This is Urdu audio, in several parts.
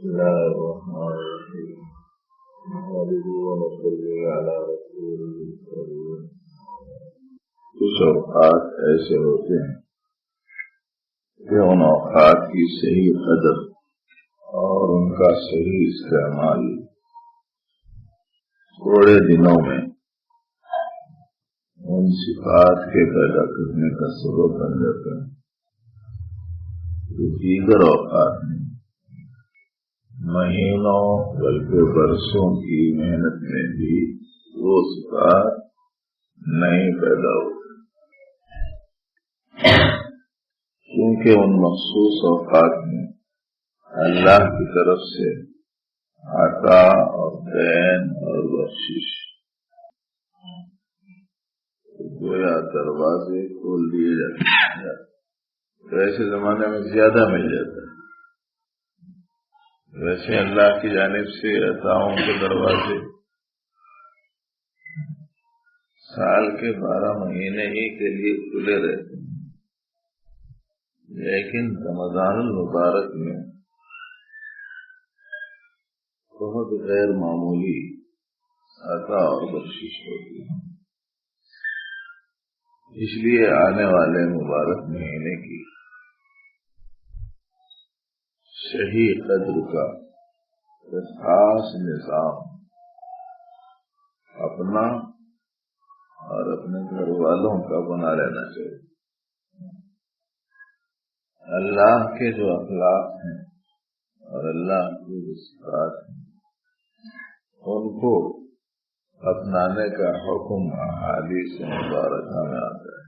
الله الرحمن الرحيم. نحمده ونصلي على رسوله الكريم. کچھ اوقات ایسے ہوتے ہیں کہ ان اوقات کی صحیح قدر اور ان کا صحیح استعمال تھوڑے دنوں میں ان صفات کے پیدا کرنے کا سبب بن جاتا ہے جو دیگر اوقات میں مہینوں بلکہ برسوں کی محنت میں بھی وہ صفات نہیں پیدا ہوتی، کیونکہ ان مخصوص اوقات میں اللہ کی طرف سے عطا اور دین اور بخشش گویا دروازے کھول دیے جاتے ہیں، تو ایسے زمانے میں زیادہ مل جاتا ہے۔ ویسے اللہ کی جانب سے عطاؤں کے دروازے سال کے 12 مہینے ہی کے لیے کھلے رہتے ہیں، لیکن رمضان المبارک میں بہت غیر معمولی عطا اور بخشش ہوتی ہے۔ اس لیے آنے والے مبارک مہینے کی صحیح قدر کا خاص نظام اپنا اور اپنے گھر والوں کا بنا لینا چاہیے۔ اللہ کے جو اخلاق ہیں اور اللہ کی جو صفات ہیں ان کو اپنانے کا حکم احادیث مبارکہ میں آتا ہے۔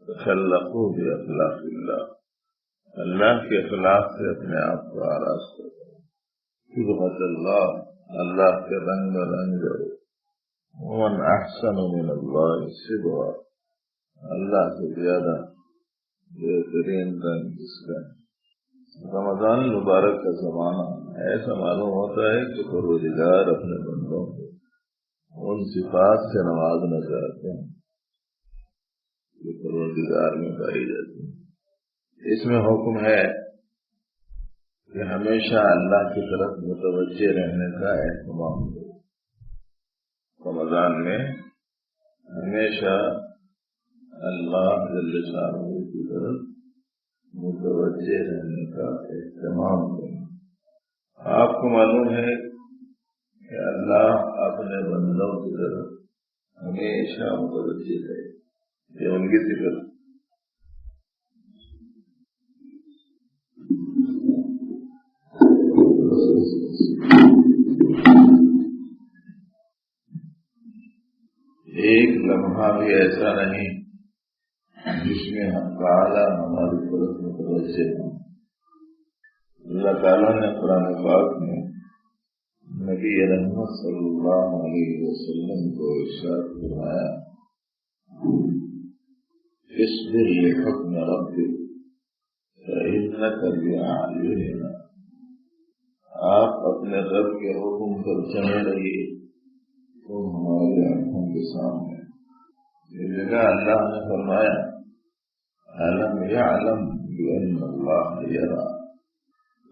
تخلقوا باخلاق اللہ، اللہ کے اخلاق سے اپنے آپ کو آراستہ کرو۔ صبغۃ اللہ، اللہ کے رنگ کرو۔ ومن احسن من اللہ صبغا، اللہ سے زیادہ بہترین رنگ جس کا۔ رمضان المبارک کا زمانہ ایسا معلوم ہوتا ہے کہ پروردگار اپنے بندوں کو ان صفات سے نوازنا چاہتے ہیں جو پروردگار میں پائی جاتی ہیں۔ اس میں حکم ہے کہ ہمیشہ اللہ کی طرف متوجہ رہنے کا اہتمام کرو۔ رمضان میں ہمیشہ اللہ جل شانہ کی طرف متوجہ رہنے کا اہتمام کرو۔ آپ کو معلوم ہے کہ اللہ اپنے بندوں کی طرف ہمیشہ متوجہ ہے، یہ ان کی صفت۔ ایک لمحہ بھی ایسا نہیں جس میں ہم تعالیٰ ہماری طرف متوجہ ہوں۔ اللہ تعالیٰ نے قرآن پاک میں نبی رحمت صلی اللہ علیہ وسلم کو ارشاد فرمایا، اصبر لحکم ربک فإنک بأعیوننا، آپ اپنے رب کے حکم پر جمے رہیے، تم ہماری آنکھوں کے سامنے۔ یہ جگہ اللہ نے فرمایا أَلَمْ يَعْلَمْ بِأَنَّ اللَّهَ يَرَى،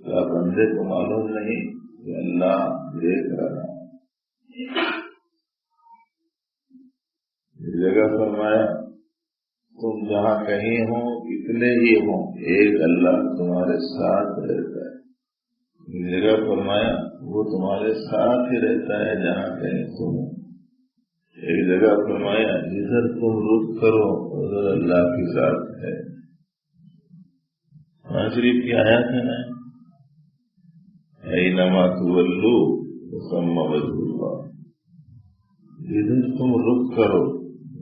کیا بندے کو معلوم نہیں کہ اللہ دیکھ رہا ہے۔ یہ جگہ فرمایا تم جہاں کہیں ہو اتنے ہی ہوں، ایک اللہ تمہارے ساتھ رہتا ہے۔ یہ جگہ فرمایا وہ تمہارے ساتھ ہی رہتا ہے جہاں کہیں تم ہو۔ ایک جگہ فرمایا جدھر تم رخ کرو ادھر اللہ کی ذات ہے۔ قرآن شریف کی آیات ہے نا، اینما تولوا فثم وجہ اللہ، جدھر تم رخ کرو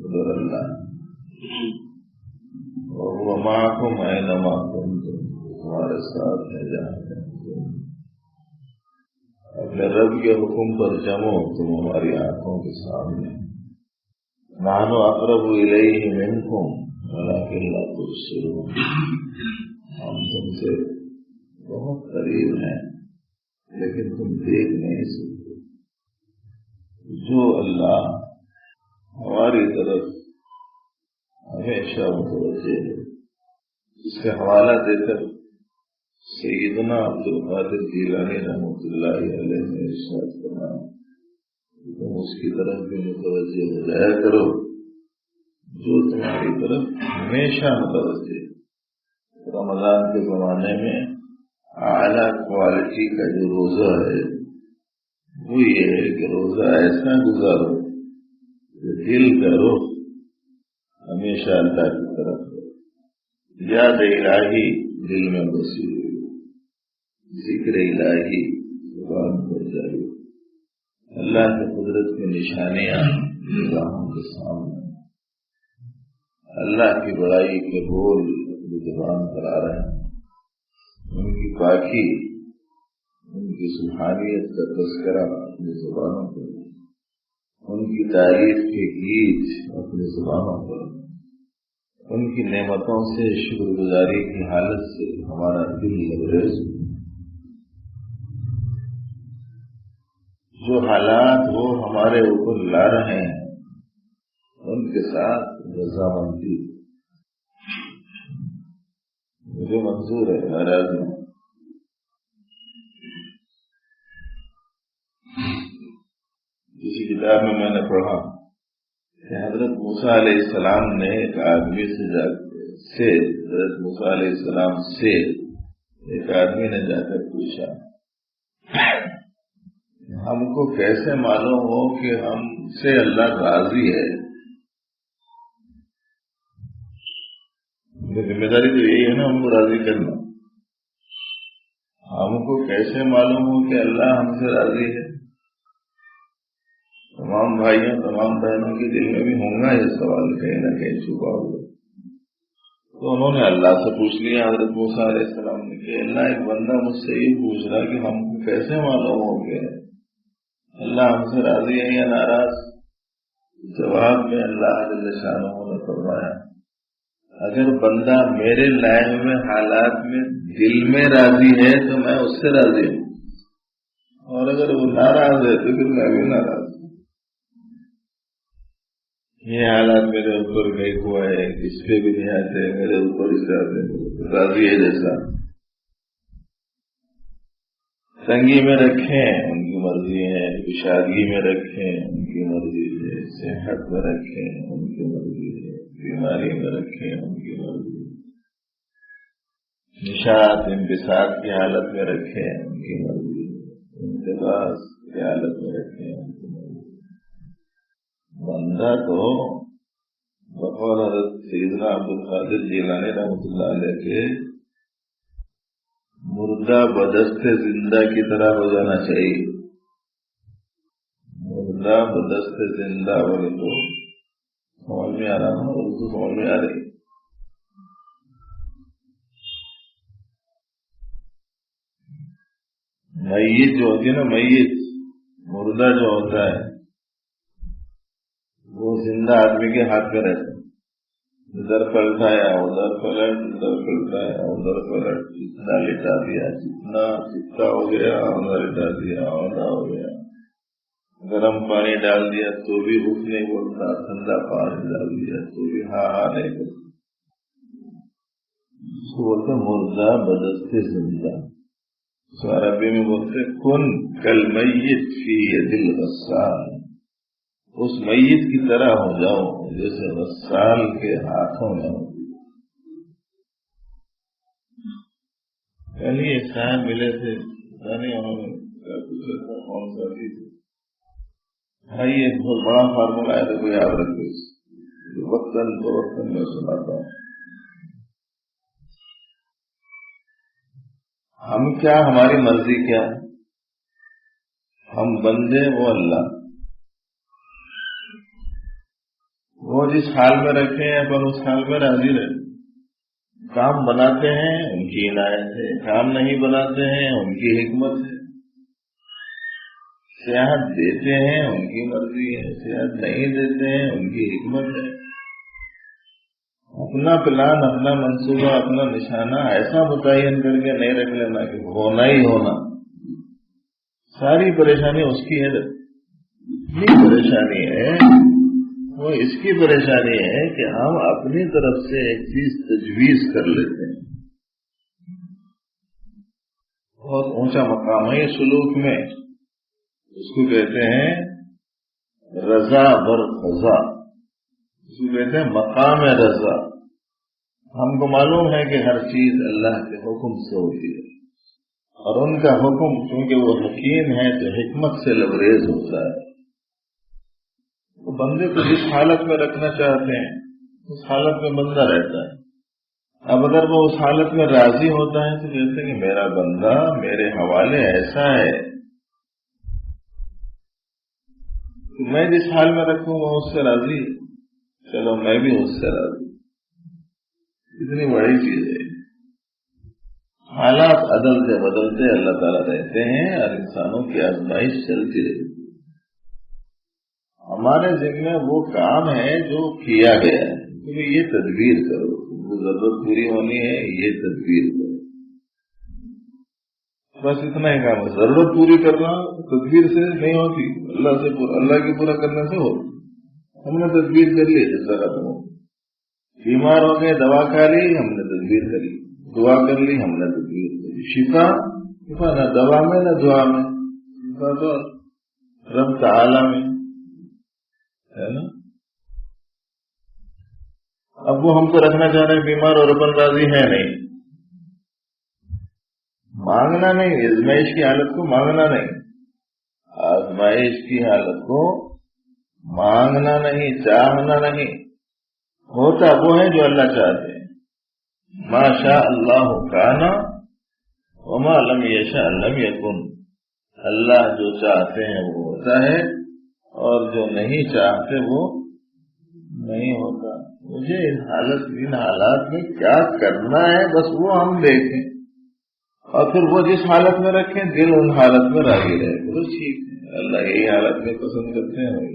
ادھر اللہ، وہو معکم اینما کنتم، تمہارے ساتھ ہے جہاں کہیں تم۔ اپنے رب کے حکم پر جمو، تم ہماری آنکھوں کے سامنے۔ نحن اقرب الیہ منکم ولکن لا تبصرون، ہم تم سے بہت قریب ہیں لیکن تم دیکھ نہیں سکتے۔ جو اللہ ہماری طرف ہمیشہ متوجہ ہے، اس کا حوالہ دے کر سیدنا عبدالقادر جیلانی رحمۃ اللہ علیہ نے ارشاد فرمایا تم اس کی طرف بھی متوجہ ہو جایا کرو جو تمہاری طرف ہمیشہ متوجہ. رمضان کے زمانے میں اعلیٰ کوالٹی کا جو روزہ ہے وہ یہ ہے کہ روزہ ایسا گزارو کہ دل کا رخ ہمیشہ اللہ کی طرف ہو, یاد الہی دل میں بسی ہوئی, ذکر الہی زبان پر جاری, اللہ کی قدرت کی نشانیاں نگاہوں کے سامنے, اللہ کی بڑائی کے بول اپنی زبان پر آ رہے ہیں, ان کی پاکی, ان کی سبحانیت کا تذکرہ اپنی زبانوں پر, ان کی تعریف کے گیت اپنی زبانوں پر, ان کی نعمتوں سے شکر گزاری کی حالت سے ہمارا دل لبریز. جو حالات وہ ہمارے اوپر لا رہے ہیں ان کے ساتھ رضامندی مجھے منظور ہے. ناراض ہوں. کسی کتاب میں میں نے پڑھا کہ حضرت موسیٰ علیہ السلام نے ایک آدمی سے حضرت موسیٰ علیہ السلام سے ایک آدمی نے جا کر پوچھا ہم کو کیسے معلوم ہو کہ ہم سے اللہ راضی ہے. ذمہ داری تو یہی ہے نا, ہم کو راضی کرنا. ہم کو کیسے معلوم ہو کہ اللہ ہم سے راضی ہے؟ تمام بھائیوں تمام بہنوں کے دل میں بھی ہوں گا یہ سوال کہیں نہ کہیں چھپا ہوا. تو انہوں نے اللہ سے پوچھ لیا حضرت موسیٰ علیہ السلام نے کہ اللہ ایک بندہ مجھ سے یہ پوچھ رہا کہ ہم کو کیسے معلوم ہو کہ اللہ ہم سے راضی ہے یا ناراض؟ جواب میں اللہ جل شانہ نے فرمایا اگر بندہ میرے لائے ہوئے حالات میں دل میں راضی ہے تو میں اس سے راضی ہوں, اور اگر وہ ناراض ہے تو پھر میں بھی ناراض ہوں. یہ حالات میرے اوپر گئے ہوا ہے, کس پہ بھی نہیں آتے, میرے اوپر ہی راضی ہے. جیسا تنگی میں رکھیں ان کی مرضی ہے, شادگی میں رکھیں ان کی مرضی ہے, صحت میں رکھیں ان کی مرضی ہے, بیماری میں رکھیں ان کی مرضی, نشاط انبساط کی حالت میں رکھیں ان کی مرضی, انتباس کی حالت میں رکھیں ان کی مرضی. بندہ تو بقول حضرت سیدنا عبدالقادر جیلانی رحمۃ اللہ علیہ کے مردہ بدست زندہ کی طرح ہو جانا چاہیے. مردہ بدست زندہ بولے تو سمجھ میں آ رہا ہے, اردو سمجھ میں آ رہی. میت جو ہوتی ہے نا, میت مردہ جو ہوتا ہے وہ زندہ آدمی کے ہاتھ میں رہتا ہے. ادھر پلٹایا ادھر پلٹ, ادھر پلٹایا ادھر پلٹ, جتنا لٹا دیا جتنا چپتا ہو گیا, ادھر لٹا دیا آدھا ہو گیا. گرم پانی ڈال دیا تو بھی اٹھ نہیں بولتا, ٹھنڈا پانی ڈال دیا تو بھی ہاں ہاں نہیں بولتا. اس کو بولتے مردہ بدست زندہ. سو عربی میں بولتے کن کل میت فی ید الغسال, اس میت کی طرح ہو جاؤ جیسے غسال کے ہاتھوں میں ہو. کل یہ صاحب ملے تھے, پتا نہیں انہوں نے پوچھا تھا کون سا بھی تھے. ہاں یہ بہت بڑا فارمولا ہے, تو یاد رکھو, وقتاً فوقتاً میں سناتا ہوں. ہم کیا, ہماری مرضی کیا, ہم بندے وہ اللہ, وہ جس حال میں رکھے ہیں اپن اس حال میں راضی رہے. کام بناتے ہیں ان کی عنایت ہے, کام نہیں بناتے ہیں ان کی حکمت ہے. صحت دیتے ہیں ان کی مرضی ہے, صحت نہیں دیتے ہیں ان کی حکمت ہے. اپنا پلان, اپنا منصوبہ, اپنا نشانہ ایسا متعین کر کے نہیں رکھ لینا کہ ہونا ہی ہونا. ساری پریشانی اس کی ہے. اتنی پریشانی ہے وہ اس کی پریشانی ہے کہ ہم اپنی طرف سے ایک چیز تجویز کر لیتے ہیں. بہت اونچا مقام ہے یہ سلوک میں، اس کو کہتے ہیں رضا بر قضا، اس کو کہتے ہیں مقام رضا۔ ہم کو معلوم ہے کہ ہر چیز اللہ کے حکم سے ہوتی ہے، اور ان کا حکم کیونکہ وہ حکیم ہے تو حکمت سے لبریز ہوتا ہے۔ وہ بندے کو جس حالت میں رکھنا چاہتے ہیں اس حالت میں بندہ رہتا ہے۔ اب اگر وہ اس حالت میں راضی ہوتا ہے تو کہتے ہیں کہ میرا بندہ میرے حوالے ایسا ہے کہ میں جس حال میں رکھوں وہ اس سے راضی، چلو میں بھی اس سے راضی۔ اتنی بڑی چیز ہے۔ حالات عدلتے بدلتے اللہ تعالیٰ رہتے ہیں اور انسانوں کی آزمائش چلتی رہتی ہے۔ ہمارے ذمہ وہ کام ہے جو کیا گیا ہے کہ یہ تدبیر کرو، وہ ضرورت پوری ہونی ہے، یہ تدبیر کرو، بس اتنا ہی کام ہے۔ ضرورت پوری کرنا تدبیر سے نہیں ہوتی، اللہ کی پورا کرنے سے ہوتی۔ ہم نے تدبیر کر لی، جیسا ختم ہو، بیمار ہو گئے دوا کھا لی، ہم نے تدبیر کر لی، دعا کر لی، ہم نے تدبیر کر لی۔ شفا نہ دوا میں نہ دعا میں، شفا تو رب تعالی میں ہے نا۔ اب وہ ہم کو رکھنا چاہ رہے ہیں بیمار اور اپن راضی ہے نہیں، مانگنا نہیں، آزمائش کی حالت کو مانگنا نہیں، آزمائش کی حالت کو مانگنا نہیں، چاہنا نہیں، ہوتا وہ ہے جو اللہ چاہتے ہیں۔ ما شاء اللہ کان وما لم یشاء لم یکن، اللہ جو چاہتے ہیں وہ ہوتا ہے اور جو نہیں چاہتے وہ نہیں ہوتا۔ مجھے ان حالات میں کیا کرنا ہے بس وہ ہم دیکھیں، اور پھر وہ جس حالت میں رکھیں دل ان حالت میں راضی رہے، تو ٹھیک ہے، اللہ یہی حالت میں پسند کرتے ہیں،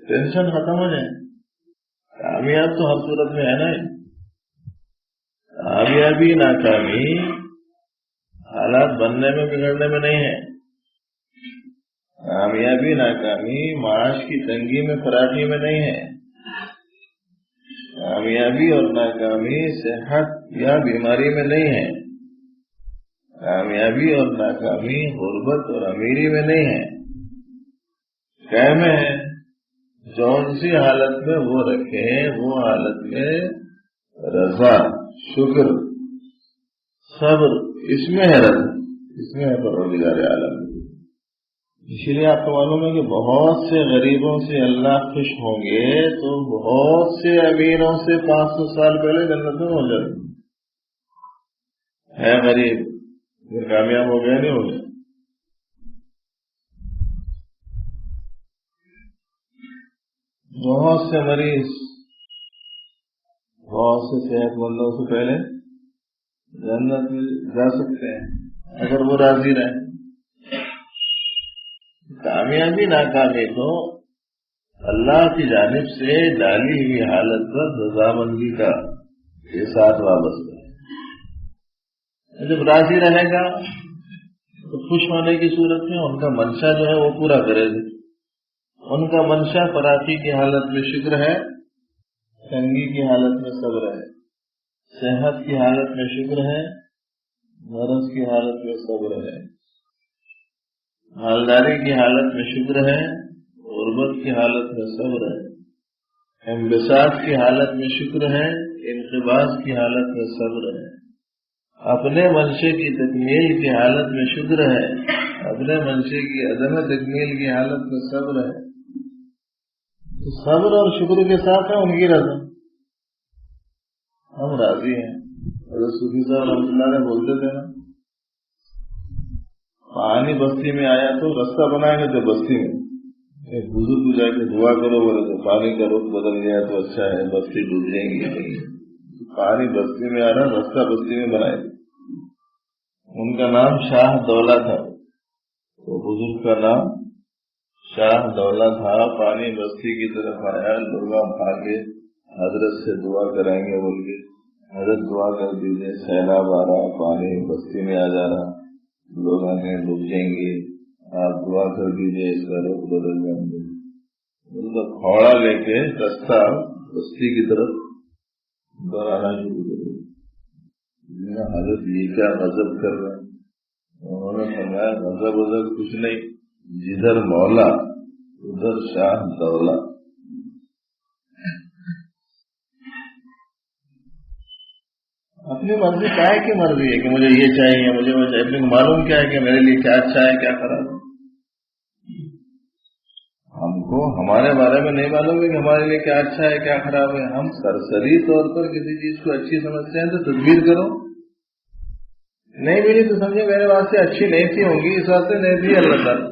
ٹینشن ختم ہو جائے۔ کامیاب تو ہر صورت میں ہے نا، کامیابی ناکامی حالات بننے میں بگڑنے میں نہیں ہے، کامیابی ناکامی معاش کی تنگی میں فراخی میں نہیں ہے، کامیابی اور ناکامی صحت یا بیماری میں نہیں ہے، کامیابی اور ناکامی غربت اور امیری میں نہیں ہے، کیا میں ہے؟ جون سی حالت میں وہ رکھے وہ حالت میں رضا، شکر، صبر، اس میں ہے رضا، اس میں ہے پروردگار عالم۔ اسی لیے آپ کو معلوم ہے کہ بہت سے غریبوں سے اللہ خوش ہوں گے تو بہت سے امیروں سے 500 سال پہلے جنت میں ہو جائے۔ ہے غریب پھر کامیاب ہو گیا نہیں ہو گیا۔ بہت سے مریض بہت سے صحت مندوں سے پہلے جنت میں جا سکتے ہیں اگر وہ راضی رہیں۔ کامیابی ناکامی تو اللہ کی جانب سے ڈالی ہوئی حالت پر رضامندی کا کے ساتھ وابستہ ہے۔ جب راضی رہے گا تو خوش ہونے کی صورت میں ان کا منشا جو ہے وہ پورا کرے گا۔ ان کا منشا فراخی کی حالت میں شکر ہے، تنگی کی حالت میں صبر ہے، صحت کی حالت میں شکر ہے، مرض کی حالت میں صبر ہے، مالداری کی حالت میں شکر ہے، غربت کی حالت میں صبر ہے، انبساط کی حالت میں شکر ہے، انقباض کی حالت میں صبر ہے، اپنے منشے کی تکمیل کی حالت میں شکر ہے، اپنے منشے کی عدم تکمیل کی حالت میں صبر ہے۔ تو صبر اور شکر کے ساتھ ہے ان کی رضا، ہم راضی ہیں۔ حضرت صوفی صاحب رحمۃ اللہ نے بولتے تھے نا، پانی بستی میں آیا تو رستہ بنائیں گے تو بستی میں ایک بزرگ کو جا کے دعا کرو بولے تو پانی کا رخ بدل گیا تو اچھا ہے، بستی ڈوب جائیں گی۔ پانی بستی میں آ رہا، رستہ بستی میں بنائے۔ ان کا نام شاہ دولہ تھا، وہ بزرگ کا نام شاہ دولہ تھا۔ پانی بستی کی طرف آیا، لوگ آگے حضرت سے دعا کرائیں گے بول کے حضرت دعا کر دیجیے، سیلاب آ رہا، پانی بستی میں آ جا رہا، لوگ آگے ڈوب جائیں گے، آپ دعا کر دیجیے اس کا رخ بدل جائیں گے۔ ان کا کھوڑا لے کے رستہ بستی کی طرف دوڑانا شروع کر دیا۔ حضرت یہ کیا غضب کر رہے ہیں، انہوں نے فرمایا غضب وضب کچھ نہیں، جدھر مولا ادھر شاہ دولا۔ اپنی مرضی کیا ہے کہ مرضی ہے کہ مجھے یہ چاہیے مجھے وہ چاہیے، اپنے کو معلوم کیا ہے کہ میرے لیے کیا اچھا ہے کیا خراب ہے؟ ہم کو ہمارے بارے میں نہیں معلوم ہے کہ ہمارے لیے کیا اچھا ہے کیا خراب ہے۔ ہم سرسری طور پر کسی چیز کو اچھی سمجھتے ہیں تو تدبیر کرو، نہیں ملی تو سمجھے میرے واسطے اچھی نہیں تھی ہوں گی، اس واسطے نہیں تھی اللہ تعالیٰ۔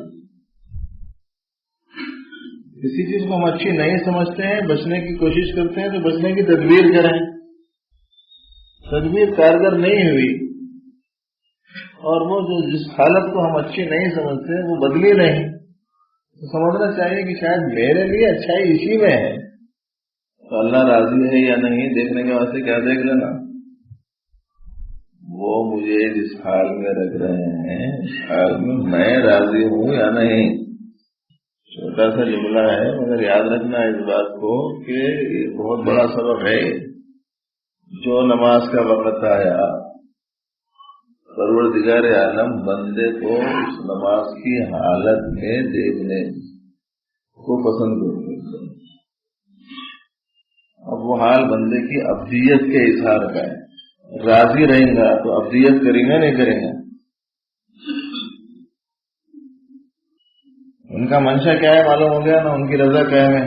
کسی چیز کو ہم اچھی نہیں سمجھتے ہیں، بچنے کی کوشش کرتے ہیں تو بچنے کی تدبیر کریں، تدبیر کارگر نہیں ہوئی اور وہ جو جس حالت کو ہم اچھی نہیں سمجھتے وہ بدلی نہیں، تو سمجھنا چاہیے کہ شاید میرے لیے اچھائی اسی میں ہے، تو اللہ راضی ہے یا نہیں دیکھنے کے واسطے کیا دیکھ لینا، وہ مجھے جس حال میں رکھ رہے ہیں اس حال میں راضی ہوں یا نہیں۔ چھوٹا سا جملہ ہے مگر یاد رکھنا اس بات کو کہ یہ بہت بڑا سبق ہے۔ جو نماز کا وقت آیا پروردگار عالم بندے کو اس نماز کی حالت میں دیکھنے کو پسند کرتے ہیں۔ اب وہ حال بندے کی ابدیت کے اظہار کا ہے، راضی رہیں گا تو ابدیت کریں گا نہیں کریں گا؟ ان کا منشا کیا ہے معلوم ہو گیا نا، ان کی رضا کیا ہے۔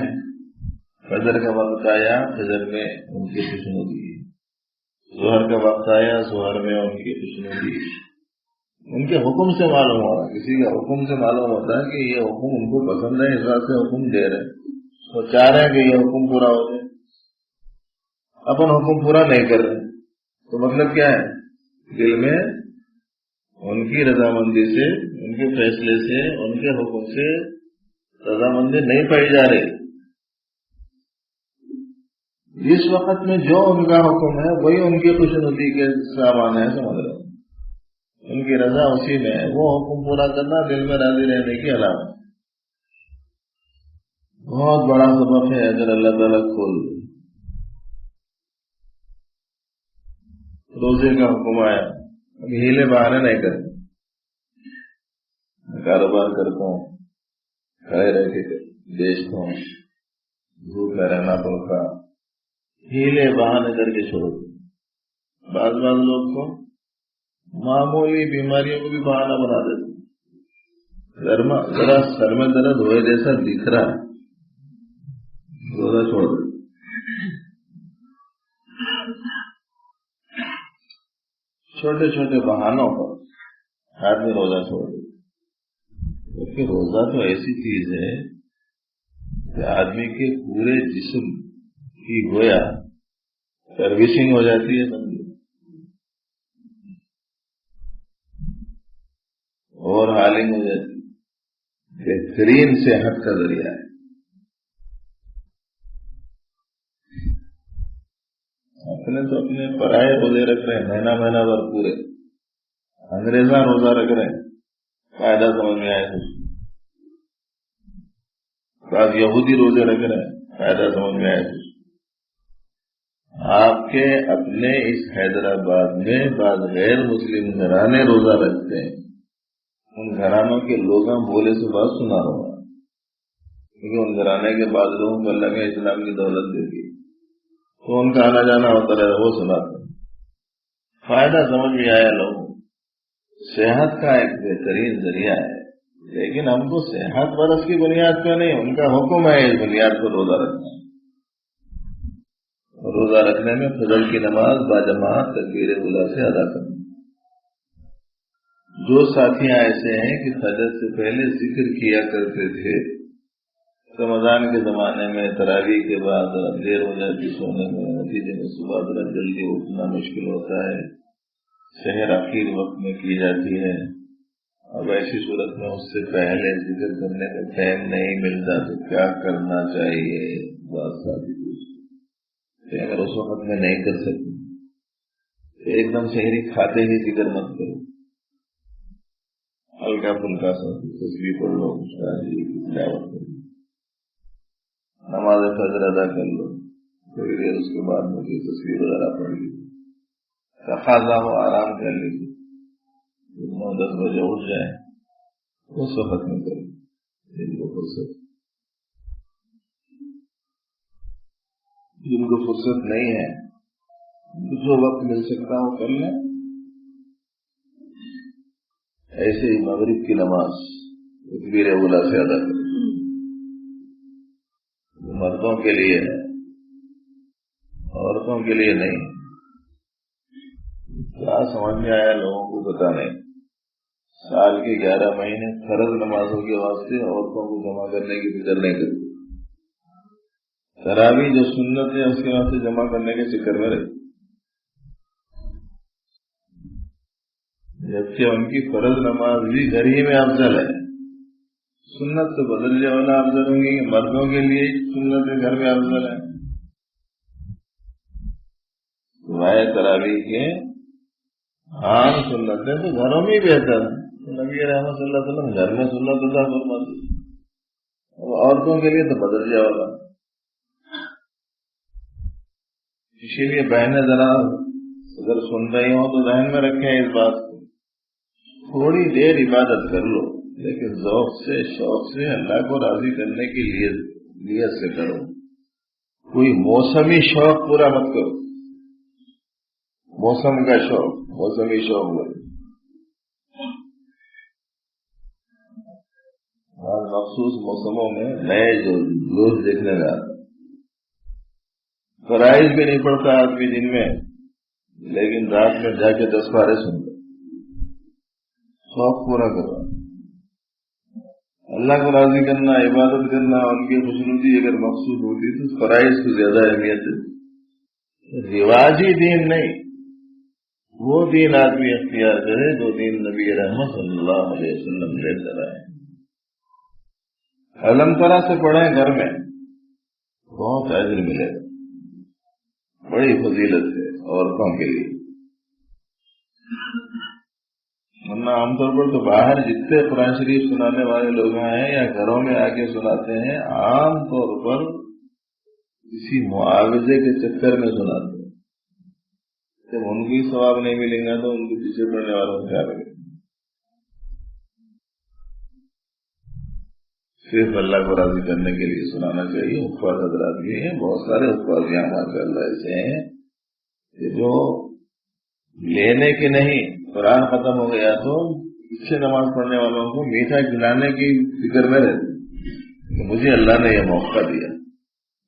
فجر کا وقت آیا فجر میں ان کی خوشنودی، ظہر کا وقت آیا ظہر میں ان کی خوشنودی، ان کے حکم سے معلوم ہو رہا، کسی کا حکم سے معلوم ہوتا ہے کہ یہ حکم ان کو پسند ہے، اس بات سے حکم دے رہے، وہ چاہ رہے ہیں کہ یہ حکم پورا ہو جائے، اپن حکم پورا نہیں کر رہے، تو مطلب کیا ہے؟ دل میں ان کی رضامندی سے، ان کے فیصلے سے، ان کے حکم سے رضامندی نہیں پائی جا رہی۔ جس وقت میں جو ان کا حکم ہے وہی ان کی خوشنودی کے سامان ہے، سمجھ رہے ان کی رضا اسی میں ہے، وہ حکم پورا کرنا دل میں راضی رہنے کی علامت۔ بہت بڑا سبب ہے اگر اللہ تعالیٰ کھول دے۔ روزے کا حکم آیا، ابھی ہیلے بہانے نہیں کرتے، میں کاروبار کرتا ہوں، کھڑے رہ کے بیچتا ہوں، دھوپ میں رہنا پڑتا، ہیلے بہانے کر کے چھوڑ دو۔ بعض لوگ کو معمولی بیماریوں کو بھی بہانہ بنا دیتے، ذرا سر میں درد ہوئے جیسا دکھ رہا ہے، روزہ چھوڑ دو۔ چھوٹے چھوٹے بہانوں پر آدمی روزہ چھوڑ دے، کیونکہ روزہ تو ایسی چیز ہے کہ آدمی کے پورے جسم کی گویا سروسنگ ہو جاتی ہے، سمجھے، اور حالنگ ہو جاتی ہے، بہترین صحت کا ذریعہ ہے۔ اپنے تو اپنے پرائے روزے رکھ رہے ہیں، مہینہ مہینہ بھر پورے، انگریزاں روزہ رکھ رہے ہیں، فائدہ سمجھ میں آئے کچھ، بعض یہودی روزے رکھ رہے ہیں، فائدہ سمجھ میں آئے کچھ۔ آپ کے اپنے اس حیدرآباد میں بعض غیر مسلم گھرانے روزہ رکھتے ہیں، ان گھرانوں کے لوگوں بولے سے بات سنا ہوگا، کیونکہ ان گھرانے کے بعض لوگوں کو اللہ نے اسلام کی دولت دے دی، تو ان کا آنا جانا ہوتا رہا، وہ سناتے فائدہ سمجھ میں آیا۔ لوگوں صحت کا ایک بہترین ذریعہ ہے، لیکن ہم کو صحت برس کی بنیاد پہ نہیں، ان کا حکم ہے اس بنیاد پر روزہ رکھنا۔ روزہ رکھنے میں فجر کی نماز باجماعت تکبیر اولیٰ سے ادا کرنا۔ جو ساتھیاں ایسے ہیں کہ فجر سے پہلے ذکر کیا کرتے تھے، رمضان کے زمانے میں تراویح کے بعد دیر ہو جاتی سونے میں، نتیجے میں صبح ذرا جلدی اٹھنا مشکل ہوتا ہے، سحر آخر وقت میں کی جاتی ہے، اب ایسی صورت میں اس سے پہلے ذکر کرنے کا ٹائم نہیں ملتا، تو کیا کرنا چاہیے؟ بات ساتھی کہ اگر اس وقت میں نہیں کر سکتے تو ایک دم شہری کھاتے ہی ذکر مت کرو، ہلکا پھلکا سا تصویر پڑھ لو، تلاوت کر لو، نماز فجر ادا کر لو، تھوڑی دیر اس کے بعد میں تصویر وغیرہ پڑھ لی، تقاضا ہو آرام کر لیجیے، 9-10 بجے اٹھ جائیں اس وقت میں کریں جن کو فرصت نہیں ہے جو وقت مل سکتا ہو کر لیں. ایسے ہی مغرب کی نماز تکبیر اولا سے ادا کریں. مردوں کے لیے ہے عورتوں کے لیے نہیں. کیا سمجھ میں آیا لوگوں کو پتا نہیں. سال کے 11 مہینے فرض نمازوں کے واسطے عورتوں کو جمع کرنے کی فکر نہیں کرتی. تراویح جو سنت ہے اس کے واسطے جمع کرنے کے فکر میں رہتی، جبکہ ان کی فرض نماز بھی گھر ہی میں افضل ہے. سنت تو بدلنے والا افضل ہوں گی، مردوں کے لیے سنت گھر میں افضل ہے. سوائے تراویح کے عام سنتیں تو گھروں میں ہی بہتر ہے. نبی رحمت صلی اللہ علیہ وسلم گھر میں سنت ادا فرماتے، اور عورتوں کے لیے تو بدل والا. اسی لیے بہنیں ذرا اگر سن رہی ہوں تو ذہن میں رکھیں اس بات کو. تھوڑی دیر عبادت کر لو لیکن ذوق سے شوق سے اللہ کو راضی کرنے کی نیت سے کرو. کوئی موسمی شوق پورا مت کرو. موسم کا شوق موسمی شوق بولے اور مخصوص موسموں میں نئے جو جوش دیکھنے میں آتا. فرائض بھی نہیں پڑتا آدمی دن میں، لیکن رات میں جا کے 10 پارے سنتا. شوق پورا کرنا، اللہ کو راضی کرنا، عبادت کرنا، ان کی خوشنودی اگر مقصود ہوتی تو فرائض کو زیادہ اہمیت ہے. رواجی دین نہیں، وہ دین آدمی اختیار کرے جو دین نبی رحمت صلی اللہ علیہ وسلم لے کر آئے. علم طرح سے پڑھیں گھر میں، بہت اجر ملے گا. بڑی فضیلت ہے عورتوں کے لیے. ورنہ عام طور پر تو باہر جتنے قرآن شریف سنانے والے لوگ ہیں یا گھروں میں آ کے سناتے ہیں، عام طور پر کسی معاوضے کے چکر میں سناتے ہیں. جب ان کی ثواب نہیں ملیں گا تو ان کے پیچھے پڑنے والوں کو کیا لگے. صرف اللہ کو راضی کرنے کے لیے سنانا چاہیے. حفاظ حضرات بھی ہیں، بہت سارے حفاظ یہاں ماشاء اللہ ایسے ہیں کہ جو لینے کے نہیں، قرآن ختم ہو گیا تو پیچھے نماز پڑھنے والوں کو میٹھا کھلانے کی فکر میں رہتے کہ مجھے اللہ نے یہ موقع دیا،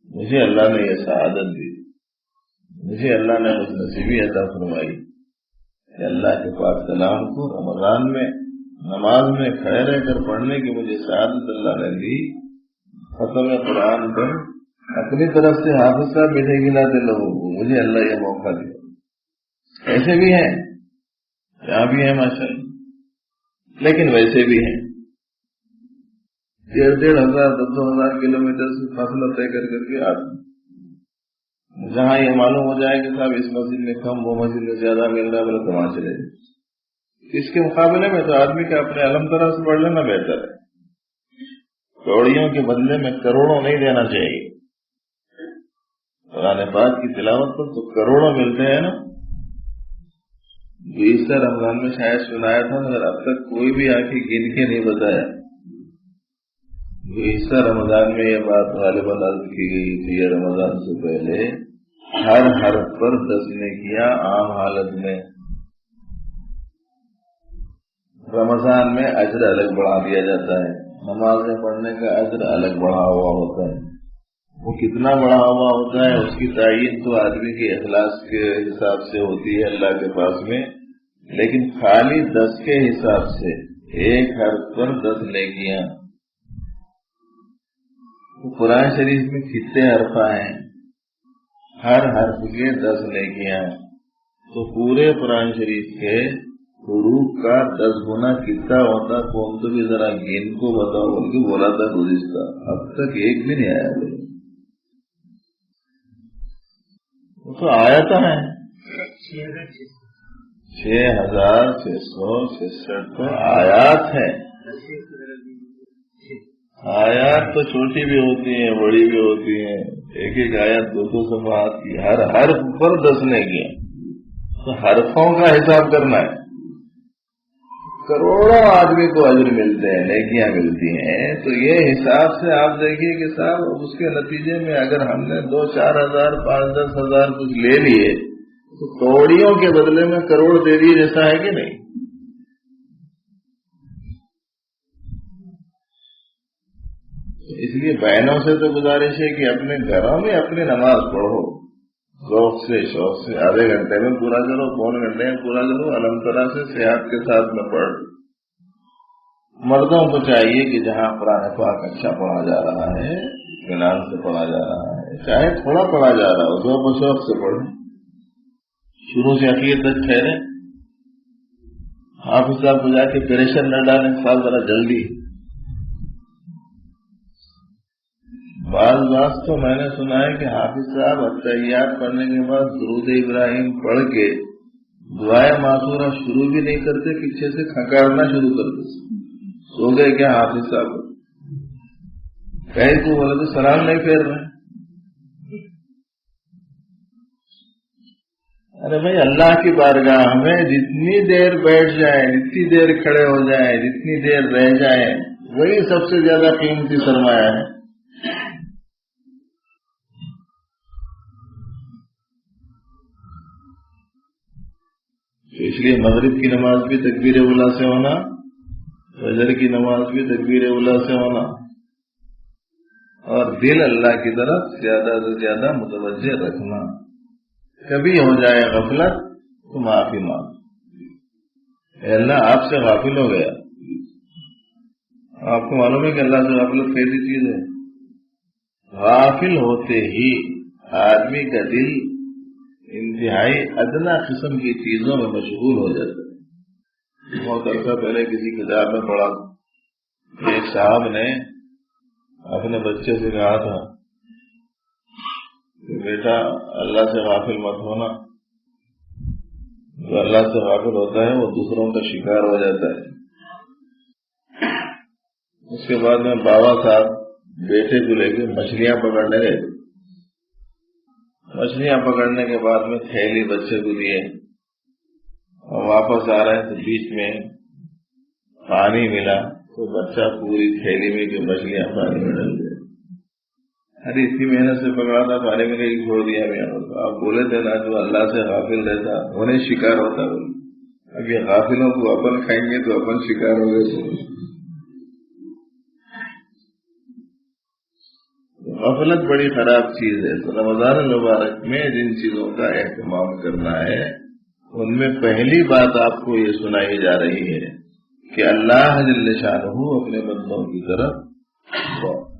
مجھے اللہ نے یہ سعادت دی، مجھے اللہ نے خوش نصیبی عطا فرمائی کہ اللہ کے پاک کلام کو رمضان میں نماز میں کھڑے رہ کر پڑھنے کی مجھے سعادت اللہ نے دی. ختم قرآن پر اپنی طرف سے حافظ صاحب میٹھے کھلاتے لوگوں کو، مجھے اللہ یہ موقع دیا. ایسے بھی ہیں، یہاں بھی ہیں ماشاء اللہ، لیکن ویسے بھی ہیں 1,500 2,000 کلومیٹر سے فاصلہ طے کر کے آتے. جہاں یہ معلوم ہو جائے کہ صاحب اس مسجد میں کم، وہ مسجد میں زیادہ مل رہا ہے، بولے تو وہاں چلے جائے. اس کے مقابلے میں تو آدمی کا اپنے علم طرح سے پڑھ لینا بہتر ہے. کوڑیوں کے بدلے میں کروڑوں نہیں دینا چاہیے. قرآن پاک کی تلاوت پر تو کروڑوں ملتے ہیں نا. گزشتہ رمضان میں شاید سنایا تھا مگر اب تک کوئی بھی آ کے گن کے نہیں بتایا. گزشتہ رمضان میں یہ بات غالباً عرض کی گئی تھی، یہ رمضان سے پہلے ہر حرف پر 10 نیکیاں عام حالت میں. رمضان میں اجر الگ بڑھا دیا جاتا ہے، نمازیں پڑھنے کا اجر الگ بڑھا ہوا ہوتا ہے. وہ کتنا بڑھا ہوا ہوتا ہے اس کی تعین تو آدمی کے اخلاص کے حساب سے ہوتی ہے اللہ کے پاس میں، لیکن خالی 10 کے حساب سے ایک حرف پر 10 نیکیاں. قرآن شریف میں کتنے حرف ہیں؟ ہر حرف کے 10 نیکیاں. تو پورے قرآن شریف کے حروف کا 10 گنا کتنا ہوتا؟ کون تو بھی ذرا گن کو بتاؤ بول کے بولا تھا گزشتہ، اب تک ایک بھی نہیں آیا. وہ تو آیا تھا 6,666 تو آیات ہیں. آیات تو چھوٹی بھی ہوتی ہیں بڑی بھی ہوتی ہیں. ایک ایک آیت 200 صفحات کی، ہر حرف پر 10 نیکیاں. تو حرفوں کا حساب کرنا ہے. کروڑوں آدمی کو اجر ملتے ہیں، نیکیاں ملتی ہیں، تو یہ حساب سے آپ دیکھیے کہ صاحب اس کے نتیجے میں اگر ہم نے 2-4 ہزار 5-10 ہزار کچھ لے لیے تو کوڑیوں کے بدلے میں کروڑ دے دیے جیسا ہے کہ نہیں؟ اس لیے بہنوں سے تو گزارش ہے کہ اپنے گھروں میں اپنی نماز پڑھو، ذوق سے شوق سے، آدھے گھنٹے میں پورا کرو، پون گھنٹے میں پورا کرو، الحمد للہ سے صحت کے ساتھ میں پڑھ۔ مردوں کو چاہیے کہ جہاں قرآن پاک اچھا پڑھا جا رہا ہے، اطمینان سے پڑھا جا رہا ہے، چاہے تھوڑا پڑھا جا رہا ہو، ذوق و شوق سے پڑھیں، شروع سے اخیر تک ٹھہریں۔ حافظ صاحب کو جا کے پریشر نہ ڈالیں، سال ذرا جلدی۔ بعض تو میں نے سنا ہے کہ حافظ صاحب التحیات پڑھنے کے بعد درود ابراہیم پڑھ کے دعائے معصورہ شروع بھی نہیں کرتے، پیچھے سے کھنکارنا شروع کرتے۔ سو گئے کیا حافظ صاحب؟ کہیں تو بولے تو سلام نہیں پھیر رہے۔ ارے بھائی اللہ کی بارگاہ میں جتنی دیر بیٹھ جائیں، جتنی دیر کھڑے ہو جائیں، جتنی دیر رہ جائیں، وہی سب سے زیادہ قیمتی سرمایہ ہے۔ اس لیے مغرب کی نماز بھی تکبیر اولیٰ سے ہونا، فجر کی نماز بھی تکبیر اولیٰ سے ہونا، اور دل اللہ کی طرف زیادہ سے زیادہ متوجہ رکھنا۔ کبھی ہو جائے غفلت تو معافی مانگ، اے اللہ آپ سے غافل ہو گیا۔ آپ کو معلوم ہے کہ اللہ سے غفلت کیسی چیز ہے؟ غافل ہوتے ہی آدمی کا دل انتہائی ادنا قسم کی چیزوں میں مشغول ہو جاتا ہے۔ بہت عرصہ پہلے کسی کتاب میں پڑھا، ایک صاحب نے اپنے بچے سے کہا تھا کہ بیٹا اللہ سے غافل مت ہونا، جو اللہ سے غافل ہوتا ہے وہ دوسروں کا شکار ہو جاتا ہے۔ اس کے بعد میں بابا صاحب بیٹے کو لے کے مچھلیاں پکڑنے گئے۔ مچھلیاں پکڑنے کے بعد میں تھیلی بچے کو دیے اور واپس آ رہے ہیں تو بیچ میں پانی ملا تو بچہ پوری تھیلی میں جو مچھلیاں پانی میں ڈل گئے۔ ارے اتنی محنت سے پکڑا تھا، پانی میں کہیں چھوڑ دیا میں۔ آپ بولے تھے نا جو اللہ سے غافل رہتا انہیں شکار ہوتا۔ اب یہ غافلوں کو اپن کھائیں گے تو اپن شکار ہو گئے۔ غفلت بڑی خراب چیز ہے۔ تو رمضان المبارک میں جن چیزوں کا اہتمام کرنا ہے ان میں پہلی بات آپ کو یہ سنائی جا رہی ہے کہ اللہ جل شانہ اپنے بندوں کی طرف